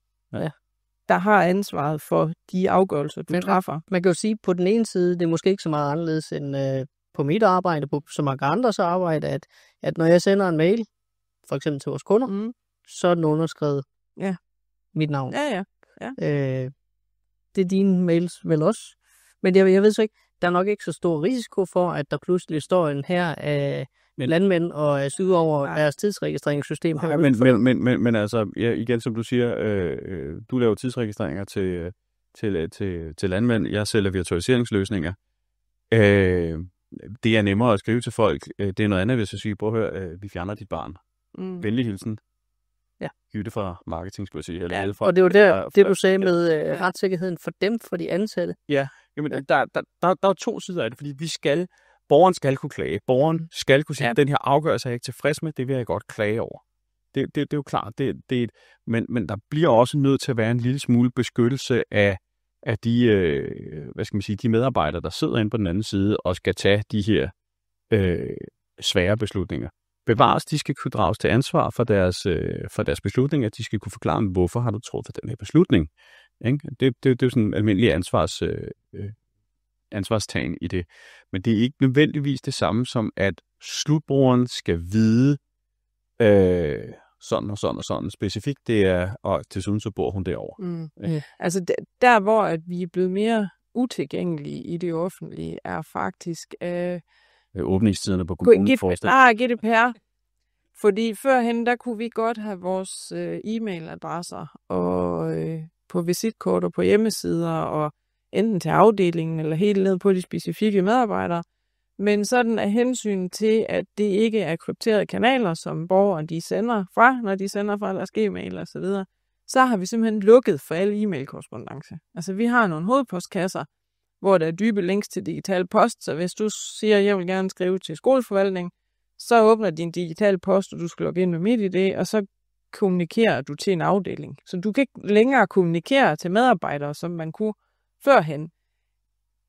der har ansvaret for de afgørelser, du træffer. Man kan jo sige, på den ene side, det er måske ikke så meget anderledes end på mit arbejde, på så mange andres arbejde, at når jeg sender en mail, for eksempel til vores kunder, så er den underskrevet mit navn. Ja. Det er dine mails vel også. Men jeg ved så ikke, der er nok ikke så stor risiko for, at der pludselig står en her af landmænd og er syge over deres tidsregistreringssystem. Men altså, igen som du siger, du laver tidsregistreringer til landmænd, jeg sælger virtualiseringsløsninger. Det er nemmere at skrive til folk. Det er noget andet, hvis jeg siger, prøv at høre, vi fjerner dit barn. Venlig hilsen. Jytte fra marketing, skulle jeg sige. Eller og det var det du sagde med retssikkerheden for dem, for de ansatte. Ja, jamen, der er 2 sider af det, fordi borgeren skal kunne klage. Borgeren skal kunne sige, at den her afgørelse er jeg ikke tilfreds med, det vil jeg godt klage over. Det er jo klart. Men der bliver også nødt til at være en lille smule beskyttelse af de, de medarbejdere, der sidder inde på den anden side og skal tage de her svære beslutninger. bevares, de skal kunne drages til ansvar for deres beslutninger, de skal kunne forklare, hvorfor har du truffet den her beslutning. Ikke? Det er jo sådan en almindelig ansvarstagen i det. Men det er ikke nødvendigvis det samme som, at slutbrugeren skal vide sådan og sådan og sådan specifikt. Det er, og desuden så bor hun derovre. Ja. Altså der, hvor at vi er blevet mere utilgængelige i det offentlige, er faktisk åbningstiderne på kommunen. GDPR. Fordi førhen, der kunne vi godt have vores e-mailadresser og på visitkort og på hjemmesider, og enten til afdelingen eller helt ned på de specifikke medarbejdere. Men sådan af hensyn til, at det ikke er krypterede kanaler, som borgere de sender fra, når de sender fra deres gmail og så videre, så har vi simpelthen lukket for al e-mail-korrespondance. Altså vi har nogle hovedpostkasser, hvor der er dybe links til digital post, så hvis du siger, at jeg vil gerne skrive til skoleforvaltning, så åbner din digital post, og du skal logge ind med MitID, og så kommunikerer du til en afdeling. Så du kan ikke længere kommunikere til medarbejdere, som man kunne førhen.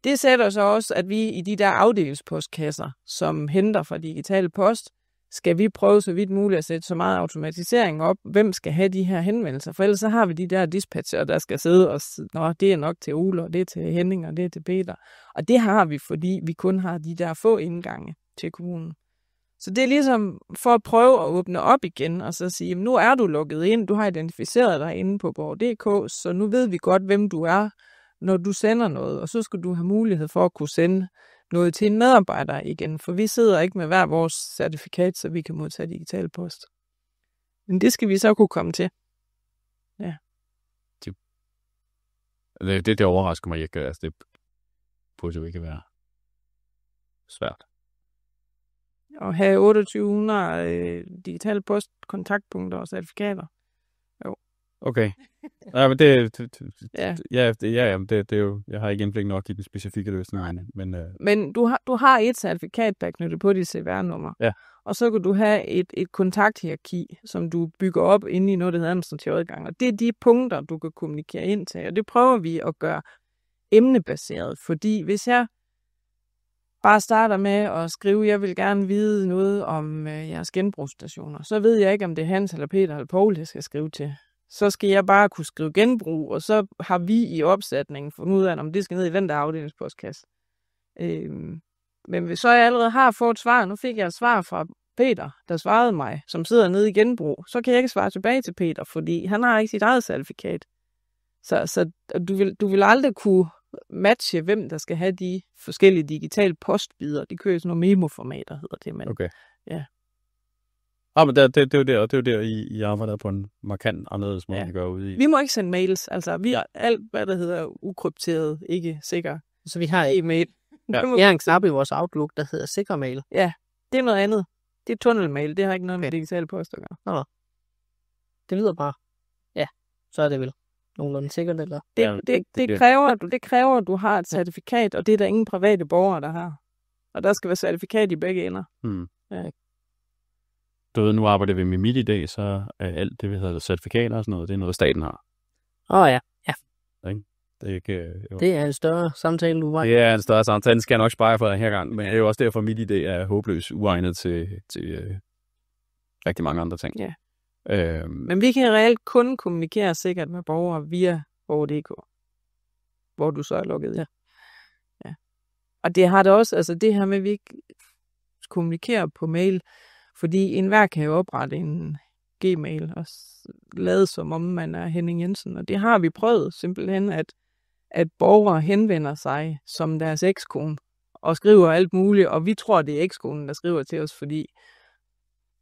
Det sætter så også, at vi i de der afdelingspostkasser, som henter fra digital post, skal vi prøve så vidt muligt at sætte så meget automatisering op, hvem skal have de her henvendelser. For ellers så har vi de der dispatcher, der skal sidde og det er nok til Ole, og det er til Henning, og det er til Peter. Og det har vi, fordi vi kun har de der få indgange til kommunen. Så det er ligesom for at prøve at åbne op igen, og så sige, nu er du logget ind, du har identificeret dig inde på borger.dk, så nu ved vi godt, hvem du er, når du sender noget, og så skal du have mulighed for at kunne sende noget til en medarbejder igen, for vi sidder ikke med hver vores certifikat, så vi kan modtage digital post. Men det skal vi så kunne komme til. Ja. Det overrasker mig ikke. Altså, det burde jo ikke være svært. At have 2800 digitale postkontaktpunkter og certifikater. Jo. Okay. Ja, men det ja. er jo, jeg har ikke indblik nok i den specifikke løsning. Men du har et certifikat, der er knyttet på dit CVR-nummer. Ja. Og så kan du have et kontakthierarki, som du bygger op inde i noget, der hedder administrativ adgang. Og det er de punkter, du kan kommunikere ind til. Og det prøver vi at gøre emnebaseret. Fordi hvis jeg bare starter med at skrive, jeg vil gerne vide noget om jeres genbrugsstationer, så ved jeg ikke, om det er Hans eller Peter eller Poul, jeg skal skrive til. Så skal jeg bare kunne skrive genbrug, og så har vi i opsætningen fundet ud af, om det skal ned i den der afdelingspostkasse. Men hvis så jeg allerede har fået et svar, nu fik jeg et svar fra Peter, der svarede mig, som sidder nede i genbrug, så kan jeg ikke svare tilbage til Peter, fordi han har ikke sit eget certifikat. Så du vil aldrig kunne matche, hvem der skal have de forskellige digitale postbider. De kører i sådan nogle memo-formater, hedder det. Men, okay. Ja. Men det er jo der, og det er jo der, I arbejder på en markant anderledes måde, I gør ude i. Vi må ikke sende mails, altså vi har alt, hvad der hedder ukrypteret, ikke sikker. Så vi har e-mail. Ja. Vi har en knap i vores Outlook, der hedder sikker mail. Ja, det er noget andet. Det er tunnelmail, det har ikke noget med digital post at gøre. Nå. Det lyder bare. Ja, så er det vel nogenlunde sikkert, eller? Det kræver, at du har et certifikat, og det er der ingen private borgere, der har. Og der skal være certifikat i begge ender. Ja. Du ved, nu arbejder vi med MitID, så er alt det, vi hedder certifikater og sådan noget, det er noget, staten har. Ja. Det er ikke... Det er en større samtale, du var. Det er en større samtale, den skal jeg nok spare for her gang, men det er jo også derfor, MitID er håbløst uegnet til rigtig mange andre ting. Ja. Men vi kan reelt kun kommunikere sikkert med borgere via borger.dk, hvor du så er logget. Ja. Og det har det også, altså det her med, at vi ikke kommunikerer på mail, fordi enhver kan jo oprette en Gmail og lade som om man er Henning Jensen. Og det har vi prøvet simpelthen, at borgere henvender sig som deres ekskone og skriver alt muligt, og vi tror, det er ekskonen, der skriver til os, fordi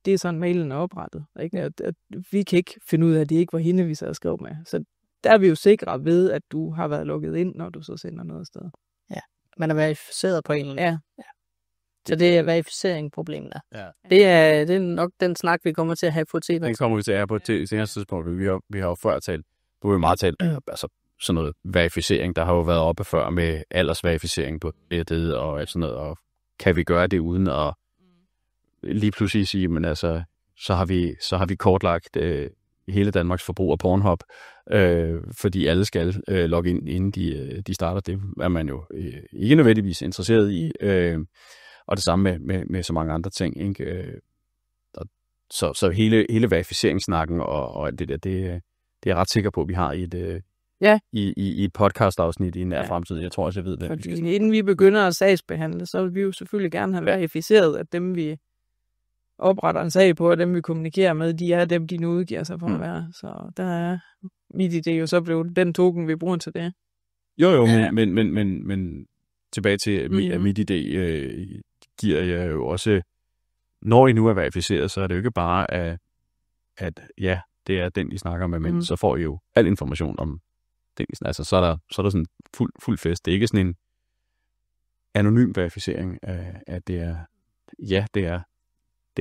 det er sådan, mailen er oprettet. Ikke? At vi kan ikke finde ud af, at det ikke var hende, vi sad og skrev med. Så der er vi jo sikre ved, at du har været logget ind, når du så sender noget sted. Ja, man er verificeret på en eller anden. Ja. Så det er verificering-problemet der. Ja. Det er nok den snak, vi kommer til at have på TV. Den kommer vi til at have på et senere tidspunkt. Vi har jo før talt, du har jo meget talt, altså sådan noget verificering, der har jo været oppe før med aldersverificering på det og sådan noget, og kan vi gøre det uden at lige pludselig sige, men altså, så har vi kortlagt hele Danmarks forbrug af Pornhub, fordi alle skal logge ind, inden de starter. Det er man jo ikke nødvendigvis interesseret i. Og det samme med så mange andre ting. Ikke? Så hele verificeringssnakken og alt det der, det er jeg ret sikker på, at vi har i et, i et podcast-afsnit i nær fremtid. Jeg tror også, jeg ved det. Fordi inden vi begynder at sagsbehandle, så vil vi jo selvfølgelig gerne have verificeret, at dem vi opretter en sag på, og dem vi kommunikerer med, de er dem, de nu udgiver sig for at være. Så der er MitID jo så blevet den token, vi bruger til det. Jo, men tilbage til, at MitID giver jeg jo også, når I nu er verificeret, så er det jo ikke bare, at ja, det er den, I snakker med, men så får I jo al information om den. Altså, så er der sådan fuld fest. Det er ikke sådan en anonym verificering af, at det er, ja, det er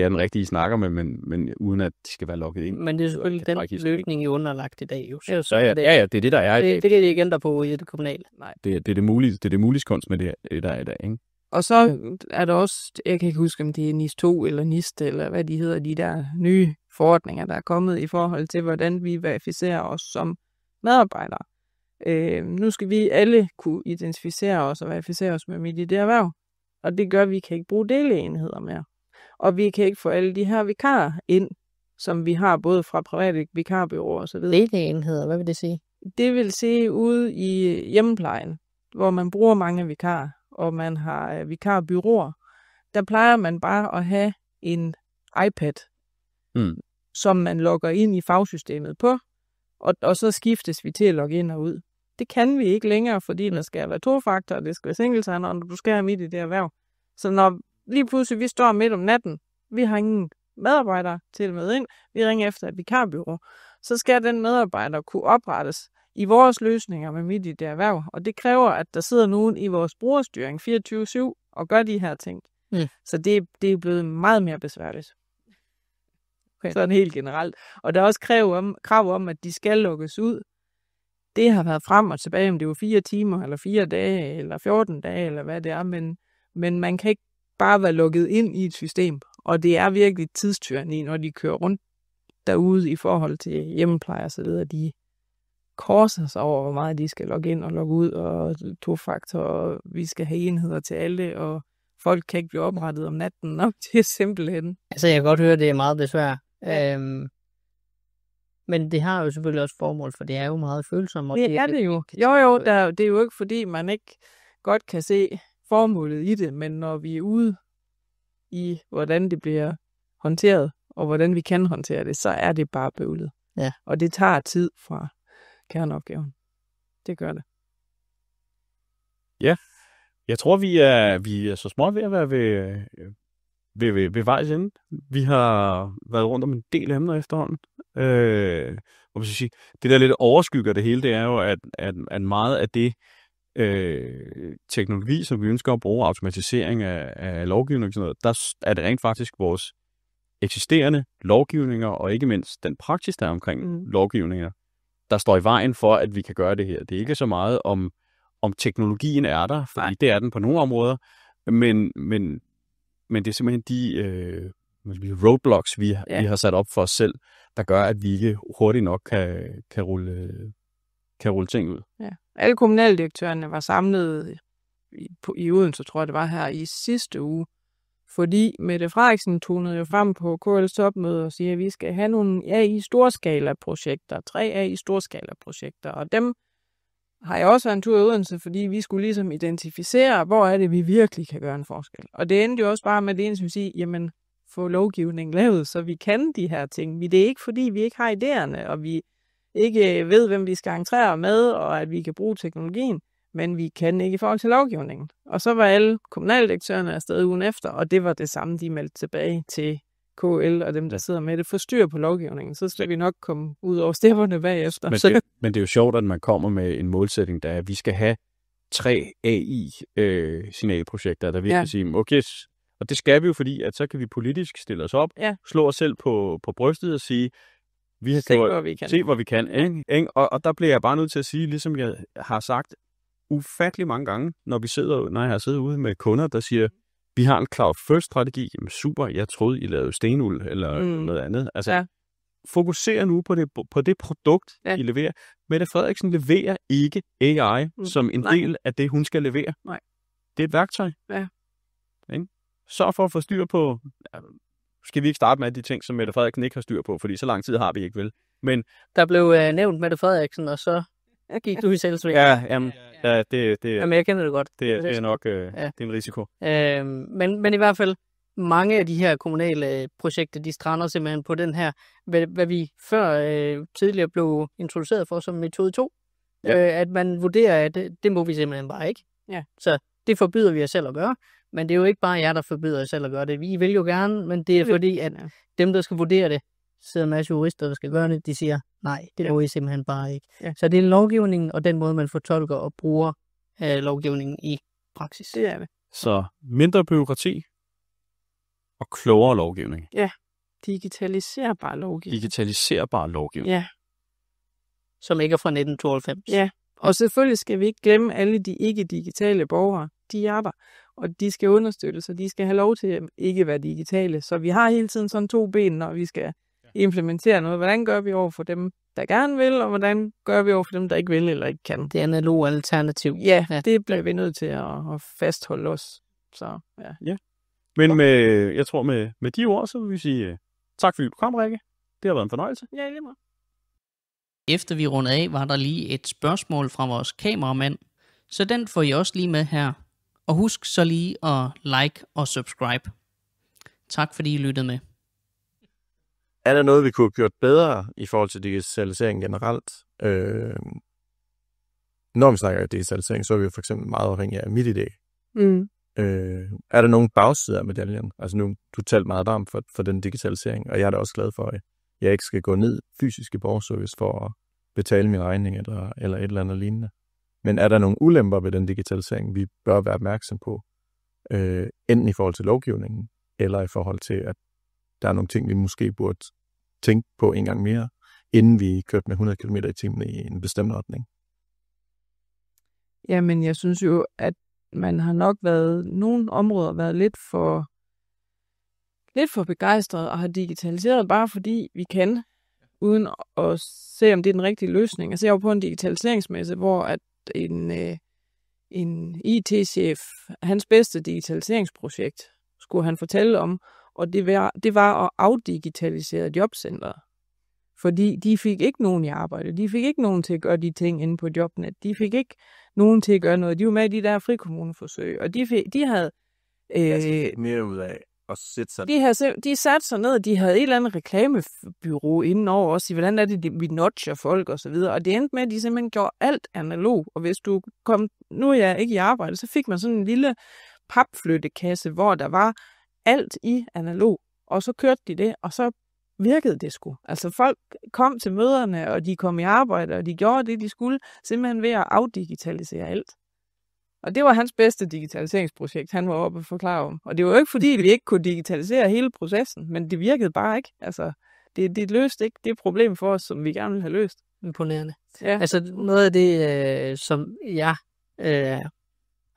den rigtige, I snakker med, men uden at de skal være logget ind. Men det er selvfølgelig den løsning, I underlagt i dag. Jo. Ja, det er det, der er. Det kan de ikke ændre på i det kommunale. Nej. Det er det mulige kunst med det, der er i dag, ikke? Og så er der også, jeg kan ikke huske, om det er NIS 2 eller NIST, eller hvad de hedder, de der nye forordninger, der er kommet i forhold til, hvordan vi verificerer os som medarbejdere. Nu skal vi alle kunne identificere os og verificere os med MitID erhverv, og det gør, at vi kan ikke bruge deleenheder mere. Og vi kan ikke få alle de her vikarer ind, som vi har både fra private vikarbyråer og så videre. Deleenheder, hvad vil det sige? Det vil sige ude i hjemmeplejen, hvor man bruger mange vikarer, og man har vikarbyråer. Der plejer man bare at have en iPad, som man logger ind i fagsystemet på, og så skiftes vi til at logge ind og ud. Det kan vi ikke længere, fordi der skal være tofaktor, og det skal være single-sign, og du skal have MitID i det erhverv. Så når lige pludselig vi står midt om natten, vi har ingen medarbejdere til med ind, vi ringer efter et vikarbyrå, så skal den medarbejder kunne oprettes i vores løsninger med MitID i det erhverv, og det kræver, at der sidder nogen i vores brugerstyring 24/7 og gør de her ting. Så det er blevet meget mere besværligt. Okay. Sådan helt generelt. Og der er også krav om, at de skal lukkes ud. Det har været frem og tilbage, om det var 4 timer, eller 4 dage, eller 14 dage, eller hvad det er, men man kan ikke bare være lukket ind i et system, og det er virkelig tidstyranni, når de kører rundt derude i forhold til hjemmeplejer, så det de korser sig over, hvor meget de skal logge ind og logge ud, og tofaktor, og vi skal have enheder til alle, og folk kan ikke blive oprettet om natten nok. Det er simpelthen. Altså, jeg kan godt høre, at det er meget besvær. Men det har jo selvfølgelig også formål, for det er jo meget følsomt. Det er det jo. Jo, det er jo ikke, fordi man ikke godt kan se formålet i det, men når vi er ude i, hvordan det bliver håndteret, og hvordan vi kan håndtere det, så er det bare bøvlet. Ja. Og det tager tid fra kerneopgaven. Det gør det. Ja, jeg tror, vi er så småt ved at være ved vejs ende. Vi har været rundt om en del emner efterhånden. Og hvis jeg siger, det der lidt overskygger det hele, det er jo, at meget af det teknologi, som vi ønsker at bruge, automatisering af lovgivning og sådan noget, der er det rent faktisk vores eksisterende lovgivninger, og ikke mindst den praksis, der er omkring lovgivninger, der står i vejen for, at vi kan gøre det her. Det er ikke så meget om teknologien er der, fordi det er den på nogle områder, men det er simpelthen de roadblocks, vi har sat op for os selv, der gør, at vi ikke hurtigt nok kan rulle ting ud. Ja. Alle kommunaldirektørerne var samlet i Odense, tror jeg det var her i sidste uge, fordi Mette Frederiksen tonede jo frem på KL's topmøde og siger, at vi skal have nogle AI-storskala-projekter, 3 AI-storskala-projekter, og dem har jeg også været en tur i Odense, fordi vi skulle ligesom identificere, hvor er det, vi virkelig kan gøre en forskel. Og det endte jo også bare med det eneste, vi siger, jamen, få lovgivningen lavet, så vi kan de her ting. Det er ikke, fordi vi ikke har idéerne, og vi ikke ved, hvem vi skal entrere med, og at vi kan bruge teknologien, men vi kan ikke i forhold til lovgivningen. Og så var alle kommunaldirektørerne afsted ugen efter, og det var det samme, de meldte tilbage til KL og dem, der sidder med det, forstyr på lovgivningen. Så skal vi nok komme ud over stepperne bagefter. Men det er jo sjovt, at man kommer med en målsætning, der er, at vi skal have 3 AI-signalprojekter, der virkelig siger, okay, og det skal vi jo, fordi at så kan vi politisk stille os op, slå os selv på brystet og sige, vi har se, hvor vi kan. Ikke? Og der bliver jeg bare nødt til at sige, ligesom jeg har sagt ufattelig mange gange, når jeg har siddet ude med kunder, der siger, vi har en cloud first strategi. Jamen super, jeg troede, I lavede stenuld eller noget andet. Altså, fokuser nu på det produkt, I leverer. Mette Frederiksen leverer ikke AI som en del af det, hun skal levere. Nej. Det er et værktøj. Ja. Ikke? Sørg for at få styr på skal vi ikke starte med de ting, som Mette Frederiksen ikke har styr på, fordi så lang tid har vi ikke, vel? Men Der blev nævnt Mette Frederiksen, og så gik du i selvsving. jamen, Jamen, jeg kender det godt. det er nok det er en risiko. Men i hvert fald, mange af de her kommunale projekter, de strander simpelthen på den her, hvad vi før tidligere blev introduceret for som metode 2. At man vurderer, at det må vi simpelthen bare ikke. Ja. Så det forbyder vi os selv at gøre. Men det er jo ikke bare jer, der forbyder os selv at gøre det. Vi vil jo gerne, men det er fordi, at dem, der skal vurdere det, sidder en masse jurister, der skal gøre det, de siger, nej, det må I simpelthen bare ikke. Ja. Så det er lovgivningen og den måde, man fortolker og bruger lovgivningen i praksis. Det er det. Så mindre byråkrati og klogere lovgivning. Digitaliserbar lovgivning. Digitaliserbar lovgivning. Ja. Som ikke er fra 1992. Ja, og selvfølgelig skal vi ikke glemme alle de ikke-digitale borgere. De er der, og de skal understøttes, og de skal have lov til at ikke være digitale. Så vi har hele tiden sådan 2 ben, når vi skal implementere noget. Hvordan gør vi over for dem, der gerne vil, og hvordan gør vi over for dem, der ikke vil eller ikke kan? Det analoge alternativ. Ja, det bliver vi nødt til at fastholde os. Så, ja. Men jeg tror, med de ord, så vil vi sige tak fordi du kom, Rikke. Det har været en fornøjelse. Ja, lige meget. Efter vi runder af, var der lige et spørgsmål fra vores kameramand, så den får I også lige med her. Og husk så lige at like og subscribe. Tak fordi I lyttede med. Er der noget, vi kunne have gjort bedre i forhold til digitalisering generelt? Når vi snakker digitalisering, så er vi jo for eksempel meget afhængige af MitID. Mm. Er der nogle bagsider af medaljen? Altså nu, du talte meget varmt for den digitalisering, og jeg er da også glad for, at jeg ikke skal gå ned fysisk i borgerservice for at betale min regning eller et eller andet lignende. Men er der nogle ulemper ved den digitalisering, vi bør være opmærksom på? Enten i forhold til lovgivningen, eller i forhold til, at der er nogle ting, vi måske burde tænke på en gang mere, inden vi kørte med 100 km i timen i en bestemt retning? Jamen, jeg synes jo, at man har nok nogle områder været lidt for begejstret og har digitaliseret, bare fordi vi kan, uden at se, om det er den rigtige løsning. Altså, jeg var på en digitaliseringsmesse, hvor at en IT-chef, hans bedste digitaliseringsprojekt, skulle han fortælle om, og det var at afdigitalisere jobcentret. Fordi de fik ikke nogen i arbejde. De fik ikke nogen til at gøre de ting inde på Jobnet. De fik ikke nogen til at gøre noget. De var med i de der frikommuneforsøg, og de havde mere ud af at sætte sig. De satte sig ned, de havde et eller andet reklamebyrå indenover også, hvordan er det, vi notcher folk og så videre. Og det endte med, at de simpelthen gjorde alt analog. Og hvis du nu er jeg ikke i arbejde, så fik man sådan en lille papflyttekasse, hvor der var alt i analog. Og så kørte de det, og så virkede det sgu. Altså folk kom til møderne, og de kom i arbejde, og de gjorde det, de skulle, simpelthen ved at afdigitalisere alt. Og det var hans bedste digitaliseringsprojekt, han var oppe at forklare om. Og det var jo ikke, fordi vi ikke kunne digitalisere hele processen, men det virkede bare ikke. Altså, det løste ikke det problem for os, som vi gerne ville have løst. Imponerende. Ja. Altså noget af det, som jeg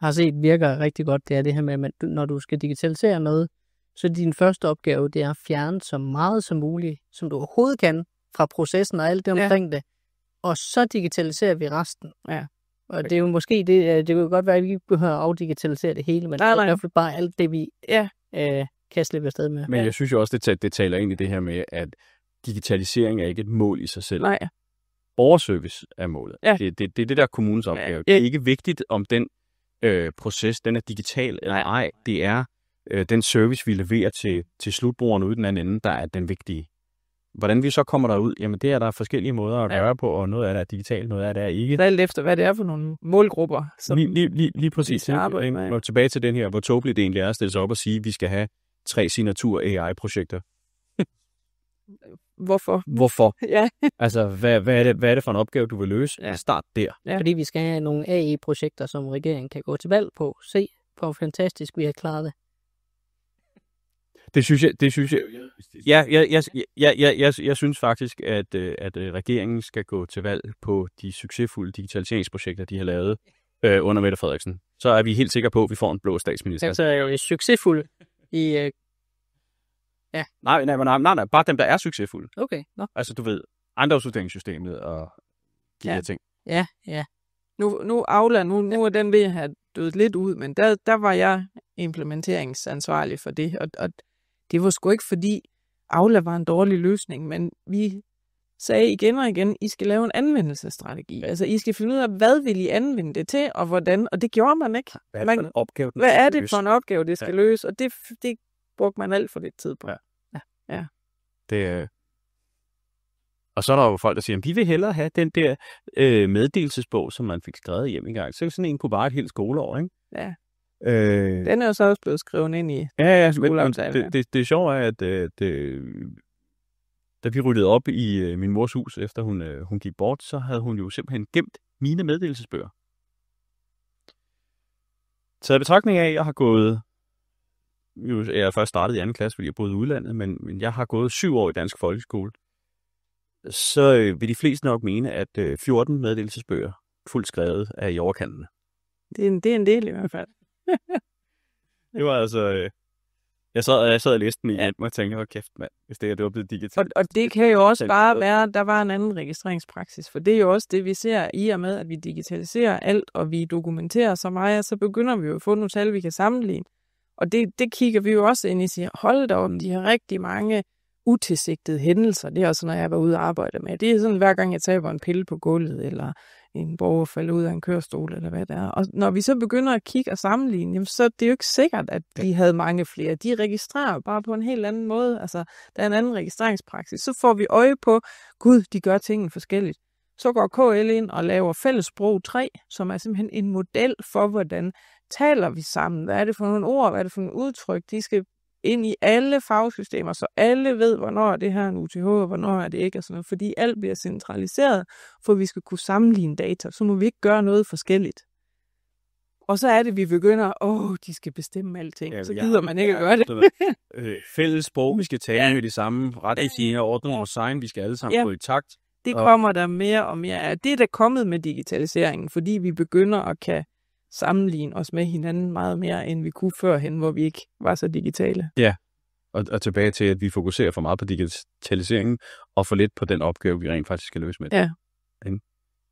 har set virker rigtig godt, det er det her med, at når du skal digitalisere noget, så din første opgave, det er at fjerne så meget som muligt, som du overhovedet kan, fra processen og alt det omkring det. Og så digitaliserer vi resten. Ja. Og det er jo måske det kan jo godt være, at vi ikke behøver at afdigitalisere det hele, men det er i hvert fald bare alt det, vi kan slippe afsted med. Men jeg synes jo også, det taler ind i det her med, at digitalisering er ikke et mål i sig selv. Nej. Borgerservice er målet. Ja. Det er det, der er kommunens opgave. Ja. Det er ikke vigtigt, om den proces, den er digital eller ej. Det er den service, vi leverer til slutbrugerne ude den anden ende, der er den vigtige. Hvordan vi så kommer derud, jamen det er der forskellige måder at gøre på, og noget af det er digitalt, noget af det er ikke. Alt efter, hvad det er for nogle målgrupper. Som lige præcis. Og tilbage til den her, hvor tåbeligt det egentlig er at stille sig op og sige, at vi skal have 3 signatur AI-projekter. Hvorfor? Ja. Altså, hvad er det for en opgave, du vil løse? Ja. Start der. Ja. Fordi vi skal have nogle AI-projekter, som regeringen kan gå til valg på. Se, hvor fantastisk vi har klaret det. Det synes jeg. Jeg synes faktisk, at regeringen skal gå til valg på de succesfulde digitaliseringsprojekter, de har lavet under Mette Frederiksen. Så er vi helt sikre på, at vi får en blå statsminister. Altså er jo succesfuld i... Ja. Nej, bare dem, der er succesfulde. Okay. No. Altså, du ved, ejendomsvurderingssystemet og de her ting. Ja. Nu Aula, nu er den ved at have dødt lidt ud, men der var jeg implementeringsansvarlig for det, og Det var sgu ikke fordi Aula var en dårlig løsning, men vi sagde igen og igen, I skal lave en anvendelsesstrategi. Altså, I skal finde ud af, hvad vil I anvende det til, og hvordan, og det gjorde man ikke. Hvad er det for en opgave, Hvad er det for en opgave, det skal løse? Og det brugte man alt for lidt tid på. Ja. Det, og så er der jo folk, der siger, at vi vil hellere have den der meddelelsesbog, som man fik skrevet hjem engang. Så sådan en kunne bare et helt skoleår, ikke? Ja. Den er jo så også blevet skrevet ind i skoleaftalen. Det sjove er, at da vi ryddede op i min mors hus, efter hun gik bort, så havde hun jo simpelthen gemt mine meddelelsesbøger. Så i betragtning af, at jeg har gået... Jeg har først startet i 2. klasse, fordi jeg boede i udlandet, men jeg har gået 7 år i dansk folkeskole. Så vil de fleste nok mene, at 14 meddelelsesbøger fuldt skrevet er i overkanten. Det er en del i hvert fald. Det var altså... Jeg sad og læste den igen, og tænkte, kæft mand, hvis det var blevet digitalt. Og det kan jo også bare være, at der var en anden registreringspraksis, for det er jo også det, vi ser i og med, at vi digitaliserer alt, og vi dokumenterer så meget, så begynder vi jo at få nogle tal, vi kan sammenligne. Og det kigger vi jo også ind i og siger, hold da om, de har rigtig mange utilsigtede hændelser. Det er også, når jeg var ude og arbejde med. Det er sådan, hver gang jeg taber en pille på gulvet, eller en borger falder ud af en kørestol, eller hvad det er. Og når vi så begynder at kigge og sammenligne, jamen, så er det jo ikke sikkert, at de havde mange flere. De registrerer bare på en helt anden måde. Altså, der er en anden registreringspraksis. Så får vi øje på, gud, de gør tingene forskelligt. Så går KL ind og laver Fællessprog 3, som er simpelthen en model for, hvordan taler vi sammen. Hvad er det for nogle ord, hvad er det for nogle udtryk? De skal ind i alle fagsystemer, så alle ved, hvornår er det her en UTH, og hvornår er det ikke, og sådan noget, fordi alt bliver centraliseret, for vi skal kunne sammenligne data, så må vi ikke gøre noget forskelligt. Og så er det, vi begynder, de skal bestemme alting, så gider man ikke at gøre det. Fælles sprog, vi skal tale med de samme retningslinjer, ordning og design, vi skal alle sammen gå i takt. Det kommer der mere og mere af. Det er der kommet med digitaliseringen, fordi vi begynder at kan sammenligne os med hinanden meget mere, end vi kunne førhen, hvor vi ikke var så digitale. Ja, og tilbage til, at vi fokuserer for meget på digitaliseringen, og for lidt på den opgave, vi rent faktisk skal løse med. Ja.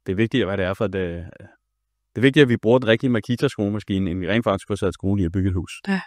Det er vigtigt, hvad det er for det er vigtigt, at vi bruger den rigtige Makita-skruemaskine, end vi rent faktisk får sat skruen i at bygge et hus. Ja.